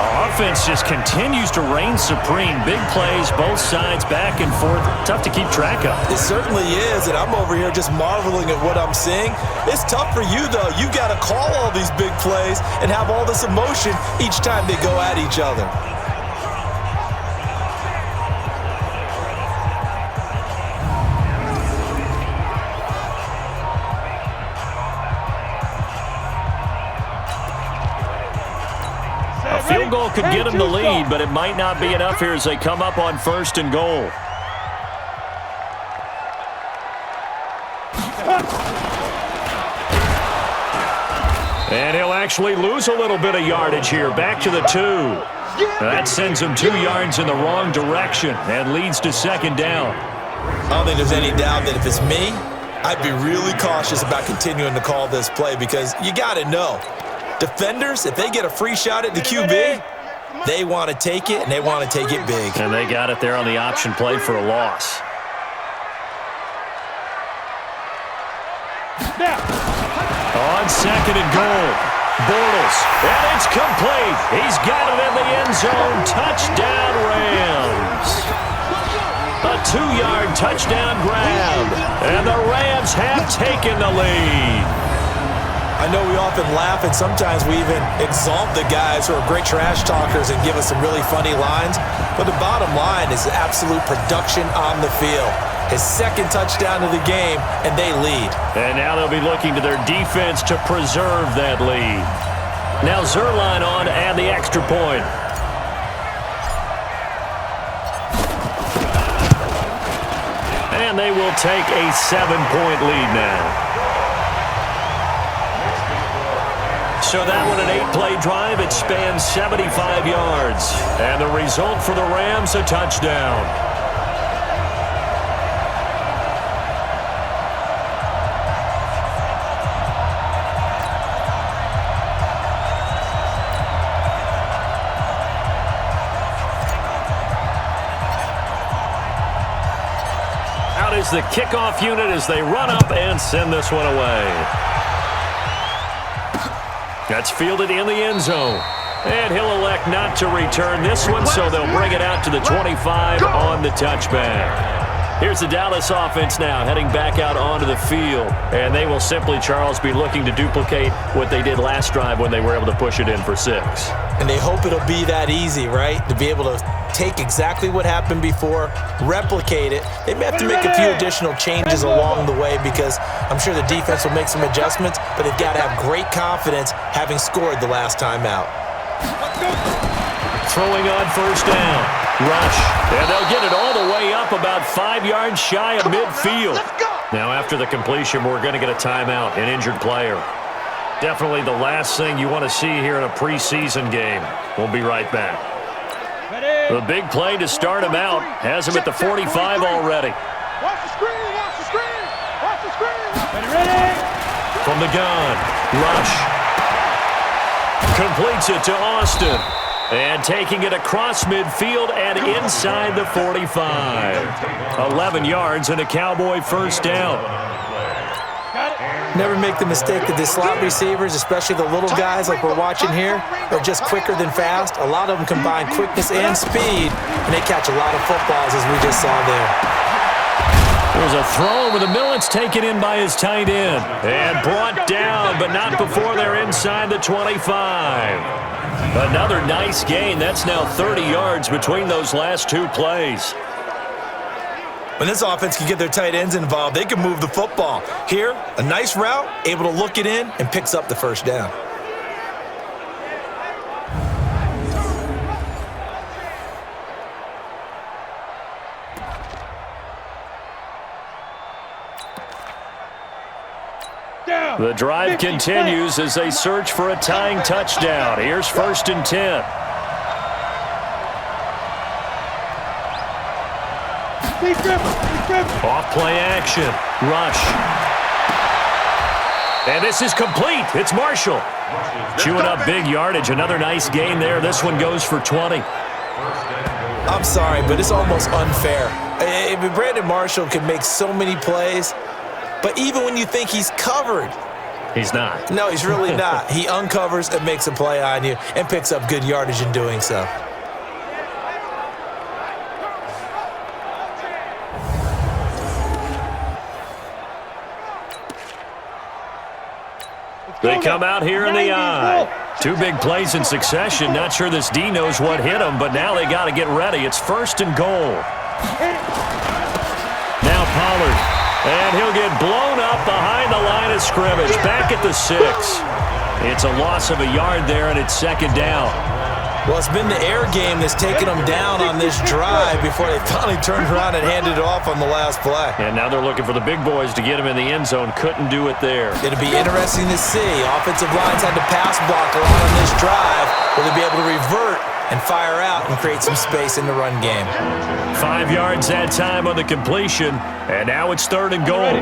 Our offense just continues to reign supreme. Big plays, both sides, back and forth. Tough to keep track of. It certainly is, and I'm over here just marveling at what I'm seeing. It's tough for you, though. You got to call all these big plays and have all this emotion each time they go at each other. field goal could get them the lead, but it might not be enough here as they come up on 1st and goal. And he'll actually lose a little bit of yardage here. Back to the 2. That sends him 2 yards in the wrong direction and leads to 2nd down. I don't think there's any doubt that if it's me, I'd be really cautious about continuing to call this play because you got to know, defenders, if they get a free shot at the QB, they want to take it, and they want to take it big. And they got it there on the option play for a loss. On 2nd and goal, Bortles, and it's complete. He's got it in the end zone. Touchdown, Rams. A 2-yard touchdown grab, and the Rams have taken the lead. I know we often laugh, and sometimes we even exalt the guys who are great trash talkers and give us some really funny lines, but the bottom line is absolute production on the field. His 2nd touchdown of the game, and they lead. And now they'll be looking to their defense to preserve that lead. Now Zerline on to add the extra point. And they will take a 7-point lead now. So that one, an 8-play drive. It spans 75 yards. And the result for the Rams, a touchdown. Is the kickoff unit as they run up and send this one away. That's fielded in the end zone. And he'll elect not to return this one, so they'll bring it out to the 25 on the touchback. Here's the Dallas offense now heading back out onto the field. And they will simply, Charles, be looking to duplicate what they did last drive when they were able to push it in for 6. And they hope it'll be that easy, right? To be able to take exactly what happened before, replicate it. They may have to make a few additional changes along the way because I'm sure the defense will make some adjustments, but they've got to have great confidence having scored the last time out. Throwing on 1st down. Rush. And they'll get it all the way up about 5 yards shy of midfield. Now after the completion, we're going to get a timeout, an injured player. Definitely the last thing you want to see here in a preseason game. We'll be right back. The big play to start him out has him at the 45 already. Watch the screen, watch the screen, watch the screen. Ready. From the gun, Rush completes it to Austin. And taking it across midfield and inside the 45. 11 yards and a Cowboy 1st down. Never make the mistake that the slot receivers, especially the little guys like we're watching here, are just quicker than fast. A lot of them combine quickness and speed, and they catch a lot of footballs, as we just saw there. There's a throw over the middle. It's taken in by his tight end. And brought down, but not before they're inside the 25. Another nice gain. That's now 30 yards between those last 2 plays. When this offense can get their tight ends involved, they can move the football. Here, a nice route, able to look it in, and picks up the 1st down. The drive continues as they search for a tying touchdown. Here's 1st and 10. Off play action. Rush. And this is complete. It's Marshall. Chewing up big yardage. Another nice gain there. This one goes for 20. I'm sorry, but it's almost unfair. Brandon Marshall can make so many plays, but even when you think he's covered, he's not. No, he's really not. He uncovers and makes a play on you and picks up good yardage in doing so. They come out here in the eye. 2 big plays in succession. Not sure this D knows what hit him, but now they got to get ready. It's 1st and goal. Now Pollard. And he'll get blown up behind the line of scrimmage. Back at the 6. It's a loss of a yard there, and it's 2nd down. Well, it's been the air game that's taken them down on this drive before they finally turned around and handed it off on the last play. And now they're looking for the big boys to get him in the end zone. Couldn't do it there. It'll be interesting to see. Offensive lines had to pass block a lot on this drive. Will they be able to revert and fire out and create some space in the run game? 5 yards that time on the completion, and now it's 3rd and goal.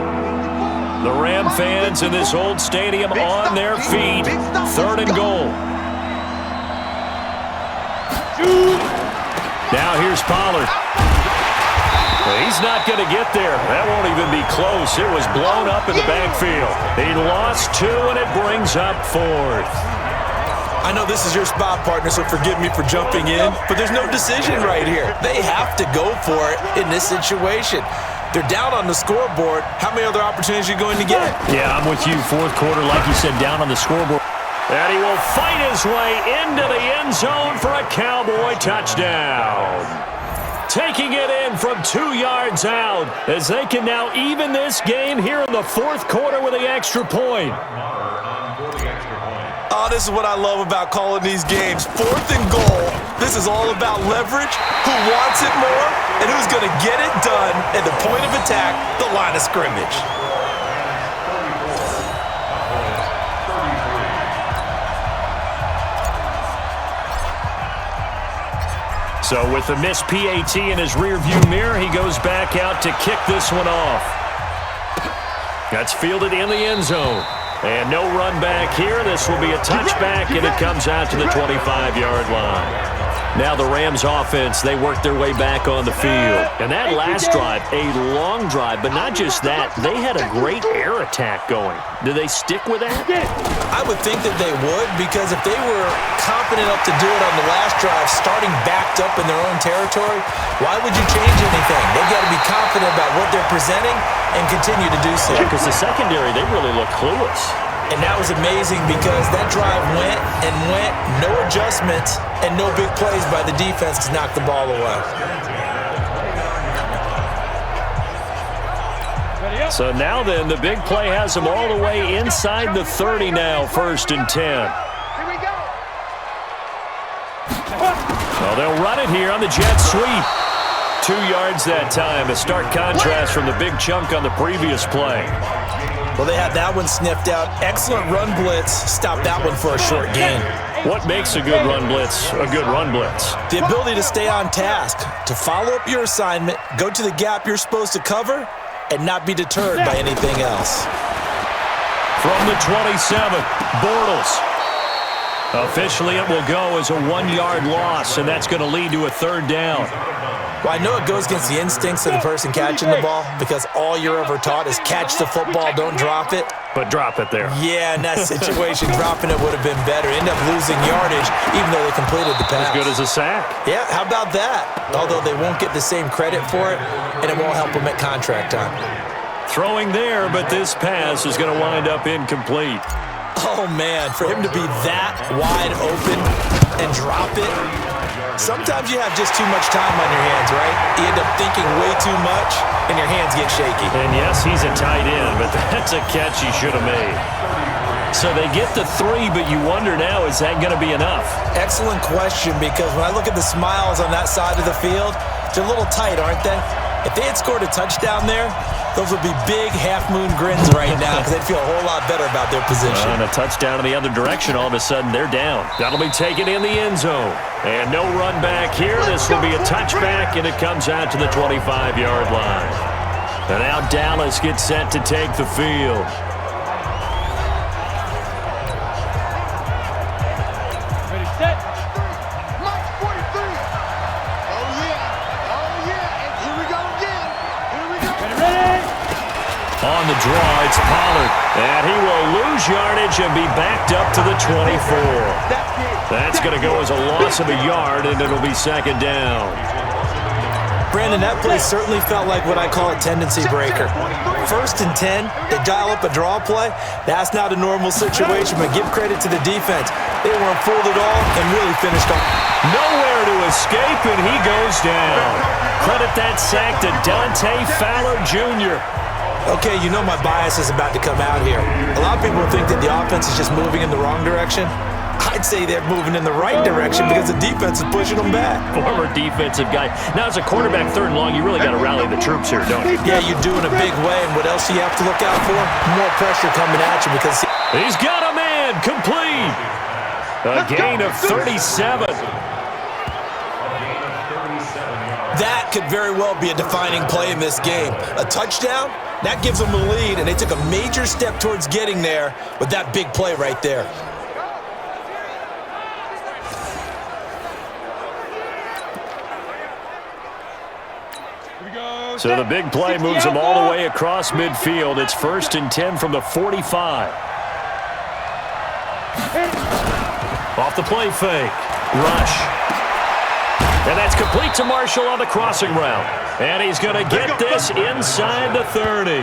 The Ram fans in this old stadium on their feet. 3rd and goal. Now here's Pollard. Well, he's not going to get there. That won't even be close. It was blown up in the backfield. He lost 2, and it brings up 4th. I know this is your spot, partner, so forgive me for jumping in, but there's no decision right here. They have to go for it in this situation. They're down on the scoreboard. How many other opportunities are you going to get? Yeah, I'm with you. 4th quarter, like you said, down on the scoreboard. And he will fight his way into the end zone for a Cowboy touchdown. Taking it in from 2 yards out as they can now even this game here in the 4th quarter with the extra point. Oh, this is what I love about calling these games. 4th and goal. This is all about leverage, who wants it more, and who's going to get it done at the point of attack, the line of scrimmage. So with the missed PAT in his rearview mirror, he goes back out to kick this one off. That's fielded in the end zone. And no run back here. This will be a touchback, and it comes out to the 25-yard line. Now the Rams offense, they work their way back on the field. And that last drive, a long drive, but not just that. They had a great air attack going. Do they stick with that? I would think that they would, because if they were confident enough to do it on the last drive, starting backed up in their own territory, why would you change anything? They've got to be confident about what they're presenting and continue to do so. Because the secondary, they really look clueless. And that was amazing because that drive went and went, no adjustments, and no big plays by the defense to knock the ball away. So now then, the big play has them all the way inside the 30 now, 1st and 10. Here we go. Well, they'll run it here on the jet sweep. 2 yards that time, a stark contrast from the big chunk on the previous play. Well, they had that one sniffed out. Excellent run blitz. Stopped that one for a short gain. What makes a good run blitz a good run blitz? The ability to stay on task, to follow up your assignment, go to the gap you're supposed to cover, and not be deterred by anything else. From the 27, Bortles. Officially, it will go as a 1-yard loss, and that's going to lead to a 3rd down. Well, I know it goes against the instincts of the person catching the ball because all you're ever taught is catch the football, don't drop it. But drop it there. Yeah, in that situation, dropping it would have been better. End up losing yardage even though they completed the pass. As good as a sack. Yeah, how about that? Although they won't get the same credit for it, and it won't help them at contract time. Throwing there, but this pass is going to wind up incomplete. Oh, man, for him to be that wide open and drop it. Sometimes you have just too much time on your hands, right? You end up thinking way too much, and your hands get shaky. And yes, he's a tight end, but that's a catch he should have made. So they get the 3, but you wonder now, is that going to be enough? Excellent question, because when I look at the smiles on that side of the field, they're a little tight, aren't they? If they had scored a touchdown there, those would be big half-moon grins right now because they'd feel a whole lot better about their position. And a touchdown in the other direction, all of a sudden they're down. That'll be taken in the end zone. And no run back here. This will be a touchback, and it comes out to the 25-yard line. And now Dallas gets set to take the field. Ready, set. March 43. Oh, yeah. Oh, yeah. And here we go again. Here we go. Ready. On the draw, it's Pollard. And he will lose yardage and be backed up to the 24. That's going to go as a loss of a yard, and it'll be 2nd down. Brandon, that play certainly felt like what I call a tendency breaker. 1st and 10, they dial up a draw play. That's not a normal situation, but give credit to the defense. They weren't fooled at all and really finished off. Nowhere to escape, and he goes down. Credit that sack to Dante Fowler Jr. Okay, you know my bias is about to come out here. A lot of people think that the offense is just moving in the wrong direction. I'd say they're moving in the right direction because the defense is pushing them back. Former defensive guy. Now, as a quarterback, 3rd and long, you really got to rally the troops here, don't you? Yeah, you do in a big way. And what else do you have to look out for? More pressure coming at you because He's got a man complete. A gain of 37. that could very well be a defining play in this game. A touchdown, that gives them a lead, and they took a major step towards getting there with that big play right there. So the big play moves them all the way across midfield. It's 1st and 10 from the 45. Off the play fake. Rush. And that's complete to Marshall on the crossing route. And he's going to get this inside the 30.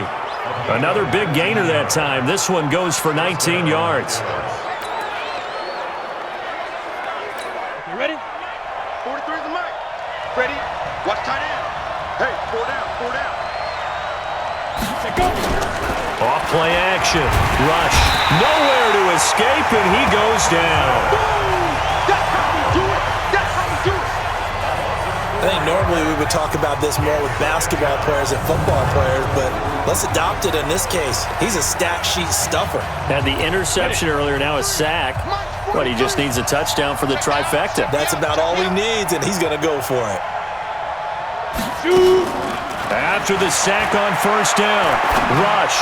Another big gainer that time. This one goes for 19 yards. You ready? 43 is the mic. Ready? Watch tight end. Hey, 4 down, 4 down. Off play action. Rush. Nowhere to escape, and he goes down. That's how we do it. That's how we do it. I think normally we would talk about this more with basketball players and football players, but let's adopt it in this case. He's a stat sheet stuffer. Had the interception earlier, now a sack. But he just needs a touchdown for the trifecta. That's about all he needs, and he's going to go for it. After the sack on 1st down, Rush.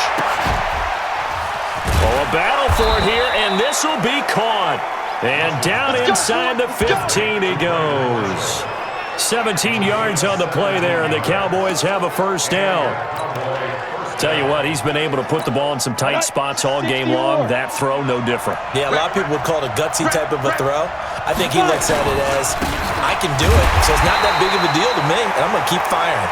Oh, a battle for it here, and this will be caught. And down inside the 15 he goes. 17 yards on the play there, and the Cowboys have a 1st down. Tell you what, he's been able to put the ball in some tight spots all game long. That throw, no different. Yeah, a lot of people would call it a gutsy type of a throw. I think he looks at it as, I can do it, so it's not that big of a deal to me, and I'm going to keep firing.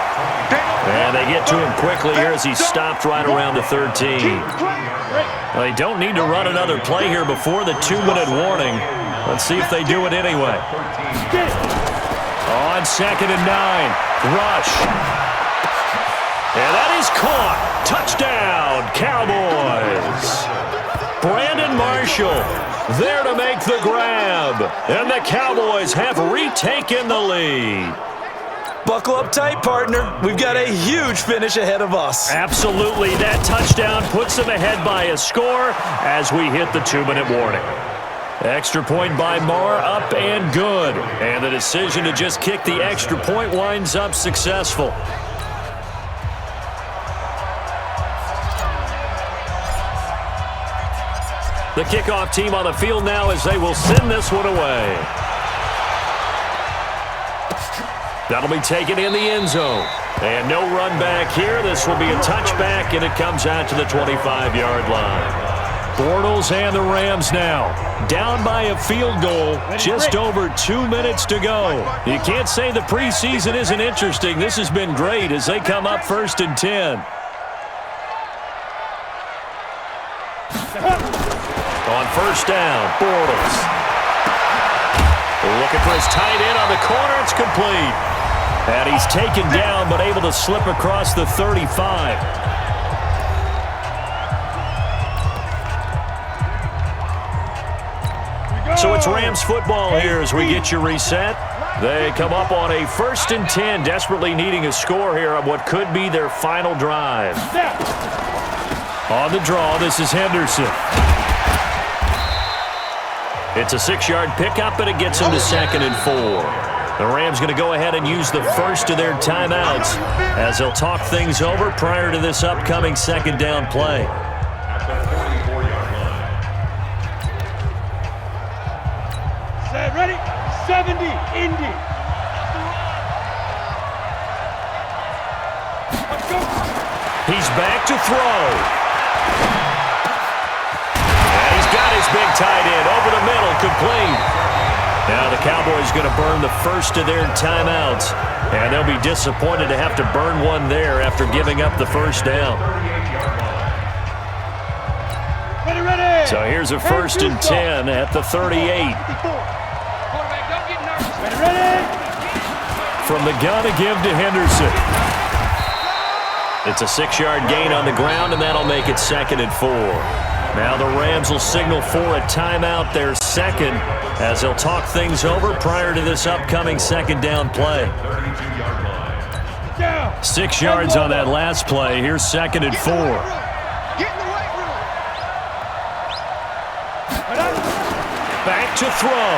And they get to him quickly here as he stopped right around the 13. Well, they don't need to run another play here before the 2-minute warning. Let's see if they do it anyway. On 2nd and 9, Rush. And that is caught. Touchdown, Cowboys. Brandon Marshall there to make the grab. And the Cowboys have retaken the lead. Buckle up tight, partner. We've got a huge finish ahead of us. Absolutely. That touchdown puts them ahead by a score as we hit the 2-minute warning. Extra point by Marr, up and good. And the decision to just kick the extra point winds up successful. The kickoff team on the field now as they will send this one away. That'll be taken in the end zone. And no run back here. This will be a touchback, and it comes out to the 25-yard line. Bortles and the Rams now down by a field goal. Just over 2 minutes to go. You can't say the preseason isn't interesting. This has been great as they come up 1st and 10. On 1st down, Bortles. Looking for his tight end on the corner. It's complete. And he's taken down but able to slip across the 35. So it's Rams football here as we get you reset. They come up on a 1st and 10, desperately needing a score here on what could be their final drive. On the draw, this is Henderson. It's a 6-yard pickup, and it gets them to 2nd and 4. The Rams going to go ahead and use the first of their timeouts as they'll talk things over prior to this upcoming 2nd down play. Set, ready? 70, Indy. Let's go. He's back to throw. Got his big tight end over the middle, complete. Now the Cowboys going to burn the first of their timeouts, and they'll be disappointed to have to burn one there after giving up the 1st down. Ready, ready. So here's a 1st and 10 at the 38. Quarterback, don't get nervous. Ready, ready. From the gun to give to Henderson. It's a 6-yard gain on the ground, and that'll make it 2nd and 4. Now the Rams will signal for a timeout, their second, as they'll talk things over prior to this upcoming second down play. 6 yards on that last play. Here's 2nd and 4. Back to throw.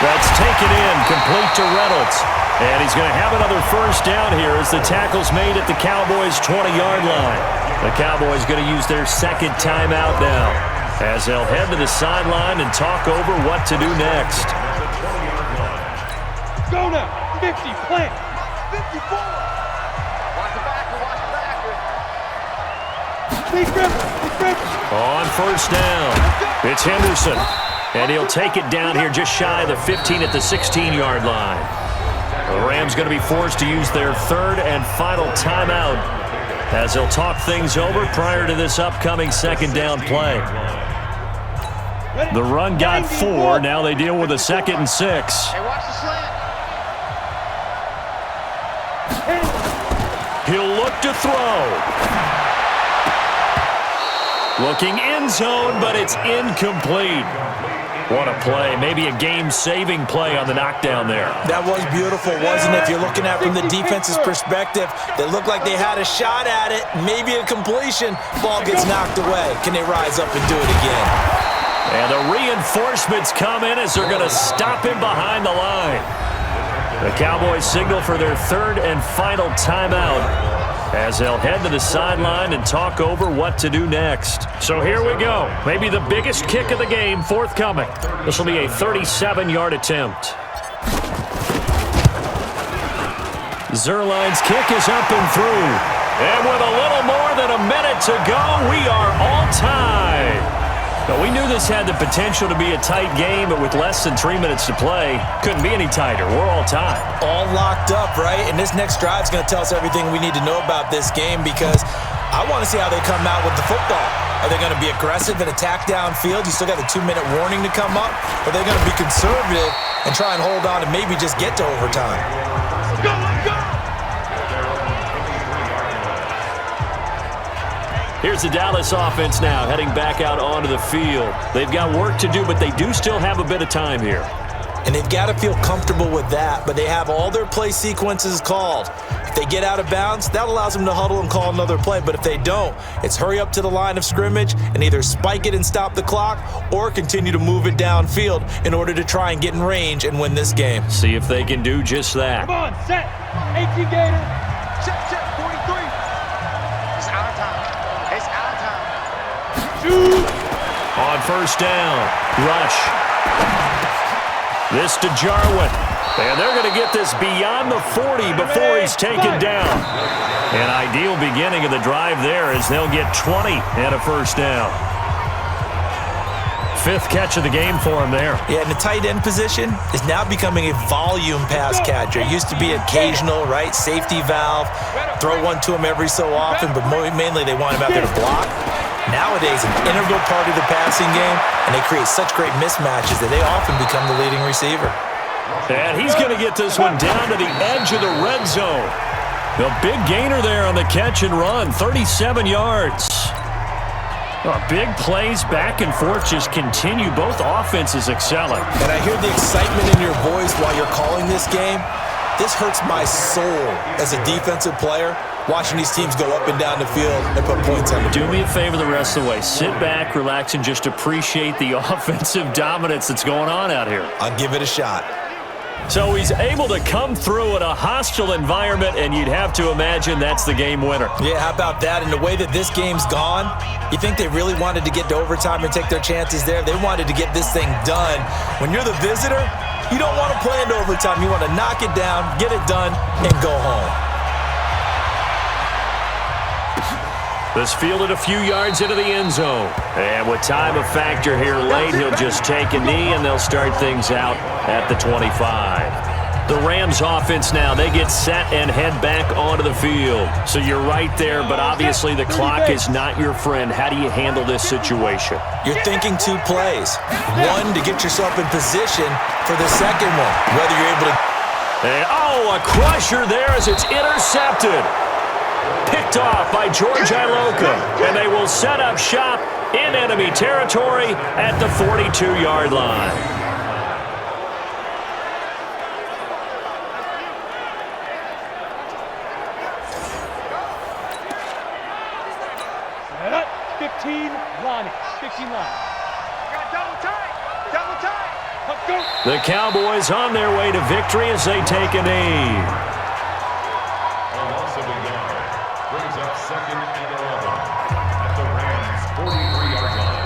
That's taken in, complete to Reynolds. And he's going to have another first down here as the tackle's made at the Cowboys' 20-yard line. The Cowboys going to use their second timeout now as they'll head to the sideline and talk over what to do next. Go now. 50, plant. 54. Watch the backer, watch the backer. He's gripping. On first down, it's Henderson. And he'll take it down here just shy of the 15 at the 16-yard line. The Rams going to be forced to use their third and final timeout as they'll talk things over prior to this upcoming second down play. The run got 4. Now they deal with a 2nd and 6. Hey, watch the slant. He'll look to throw. Looking end zone, but it's incomplete. What a play. Maybe a game-saving play on the knockdown there. That was beautiful, wasn't it? If you're looking at it from the defense's perspective, they looked like they had a shot at it, maybe a completion. Ball gets knocked away. Can they rise up and do it again? And the reinforcements come in as they're going to stop him behind the line. The Cowboys signal for their third and final timeout as they'll head to the sideline and talk over what to do next. So here we go. Maybe the biggest kick of the game forthcoming. This will be a 37-yard attempt. Zerline's kick is up and through. And with a little more than a minute to go, we are all tied. Now, we knew this had the potential to be a tight game, but with less than 3 minutes to play, couldn't be any tighter. We're all tied. All locked up, right? And this next drive is going to tell us everything we need to know about this game because I want to see how they come out with the football. Are they going to be aggressive and attack downfield? You still got the 2-minute warning to come up? Or are they going to be conservative and try and hold on and maybe just get to overtime? Let's go, let's go. Here's the Dallas offense now, heading back out onto the field. They've got work to do, but they do still have a bit of time here. And they've got to feel comfortable with that, but they have all their play sequences called. If they get out of bounds, that allows them to huddle and call another play. But if they don't, it's hurry up to the line of scrimmage and either spike it and stop the clock or continue to move it downfield in order to try and get in range and win this game. See if they can do just that. Come on, set. 18 Gator. Check, 43. It's out of time. It's out of time. Shoot. On first down, rush. This to Jarwin. And they're going to get this beyond the 40 before he's taken down. An ideal beginning of the drive there as they'll get 20 and a first down. 5th catch of the game for him there. Yeah, and the tight end position is now becoming a volume pass catcher. It used to be occasional, right? Safety valve. Throw one to him every so often, but mainly they want him out there to block. Nowadays, an integral part of the passing game, and they create such great mismatches that they often become the leading receiver. And he's going to get this one down to the edge of the red zone. The big gainer there on the catch and run, 37 yards. Big plays back and forth just continue. Both offenses excelling. And I hear the excitement in your voice while you're calling this game. This hurts my soul as a defensive player, watching these teams go up and down the field and put points on the board. Do me a favor the rest of the way. Sit back, relax, and just appreciate the offensive dominance that's going on out here. I'll give it a shot. So he's able to come through in a hostile environment, and you'd have to imagine that's the game winner. Yeah, how about that? And the way that this game's gone, you think they really wanted to get to overtime and take their chances there? They wanted to get this thing done. When you're the visitor, you don't want to play into overtime. You want to knock it down, get it done, and go home. This fielded a few yards into the end zone. And with time a factor here late, he'll just take a knee, and they'll start things out at the 25. The Rams offense now, they get set and head back onto the field. So you're right there, but obviously the clock is not your friend. How do you handle this situation? You're thinking 2 plays. One, to get yourself in position for the second one, whether you're able to... And, a crusher there as it's intercepted. Picked off by George Iloka, and they will set up shop in enemy territory at the 42-yard line. 15 line. 15 line. Double tight. Double tight. Let's go. The Cowboys on their way to victory as they take a knee. A loss of a yard brings up 2nd and 11 at the Rams' 43-yard line.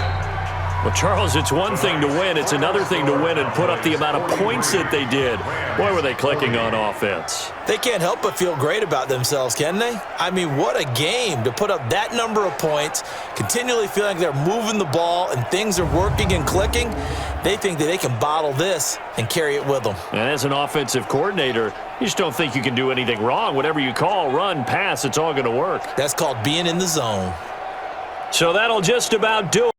Well, Charles, it's one thing to win. It's another thing to win and put up the amount of points that they did. Boy, were they clicking on offense. They can't help but feel great about themselves, can they? I mean, what a game to put up that number of points, continually feeling like they're moving the ball and things are working and clicking. They think that they can bottle this and carry it with them. And as an offensive coordinator, you just don't think you can do anything wrong. Whatever you call, run, pass, it's all going to work. That's called being in the zone. So that'll just about do it.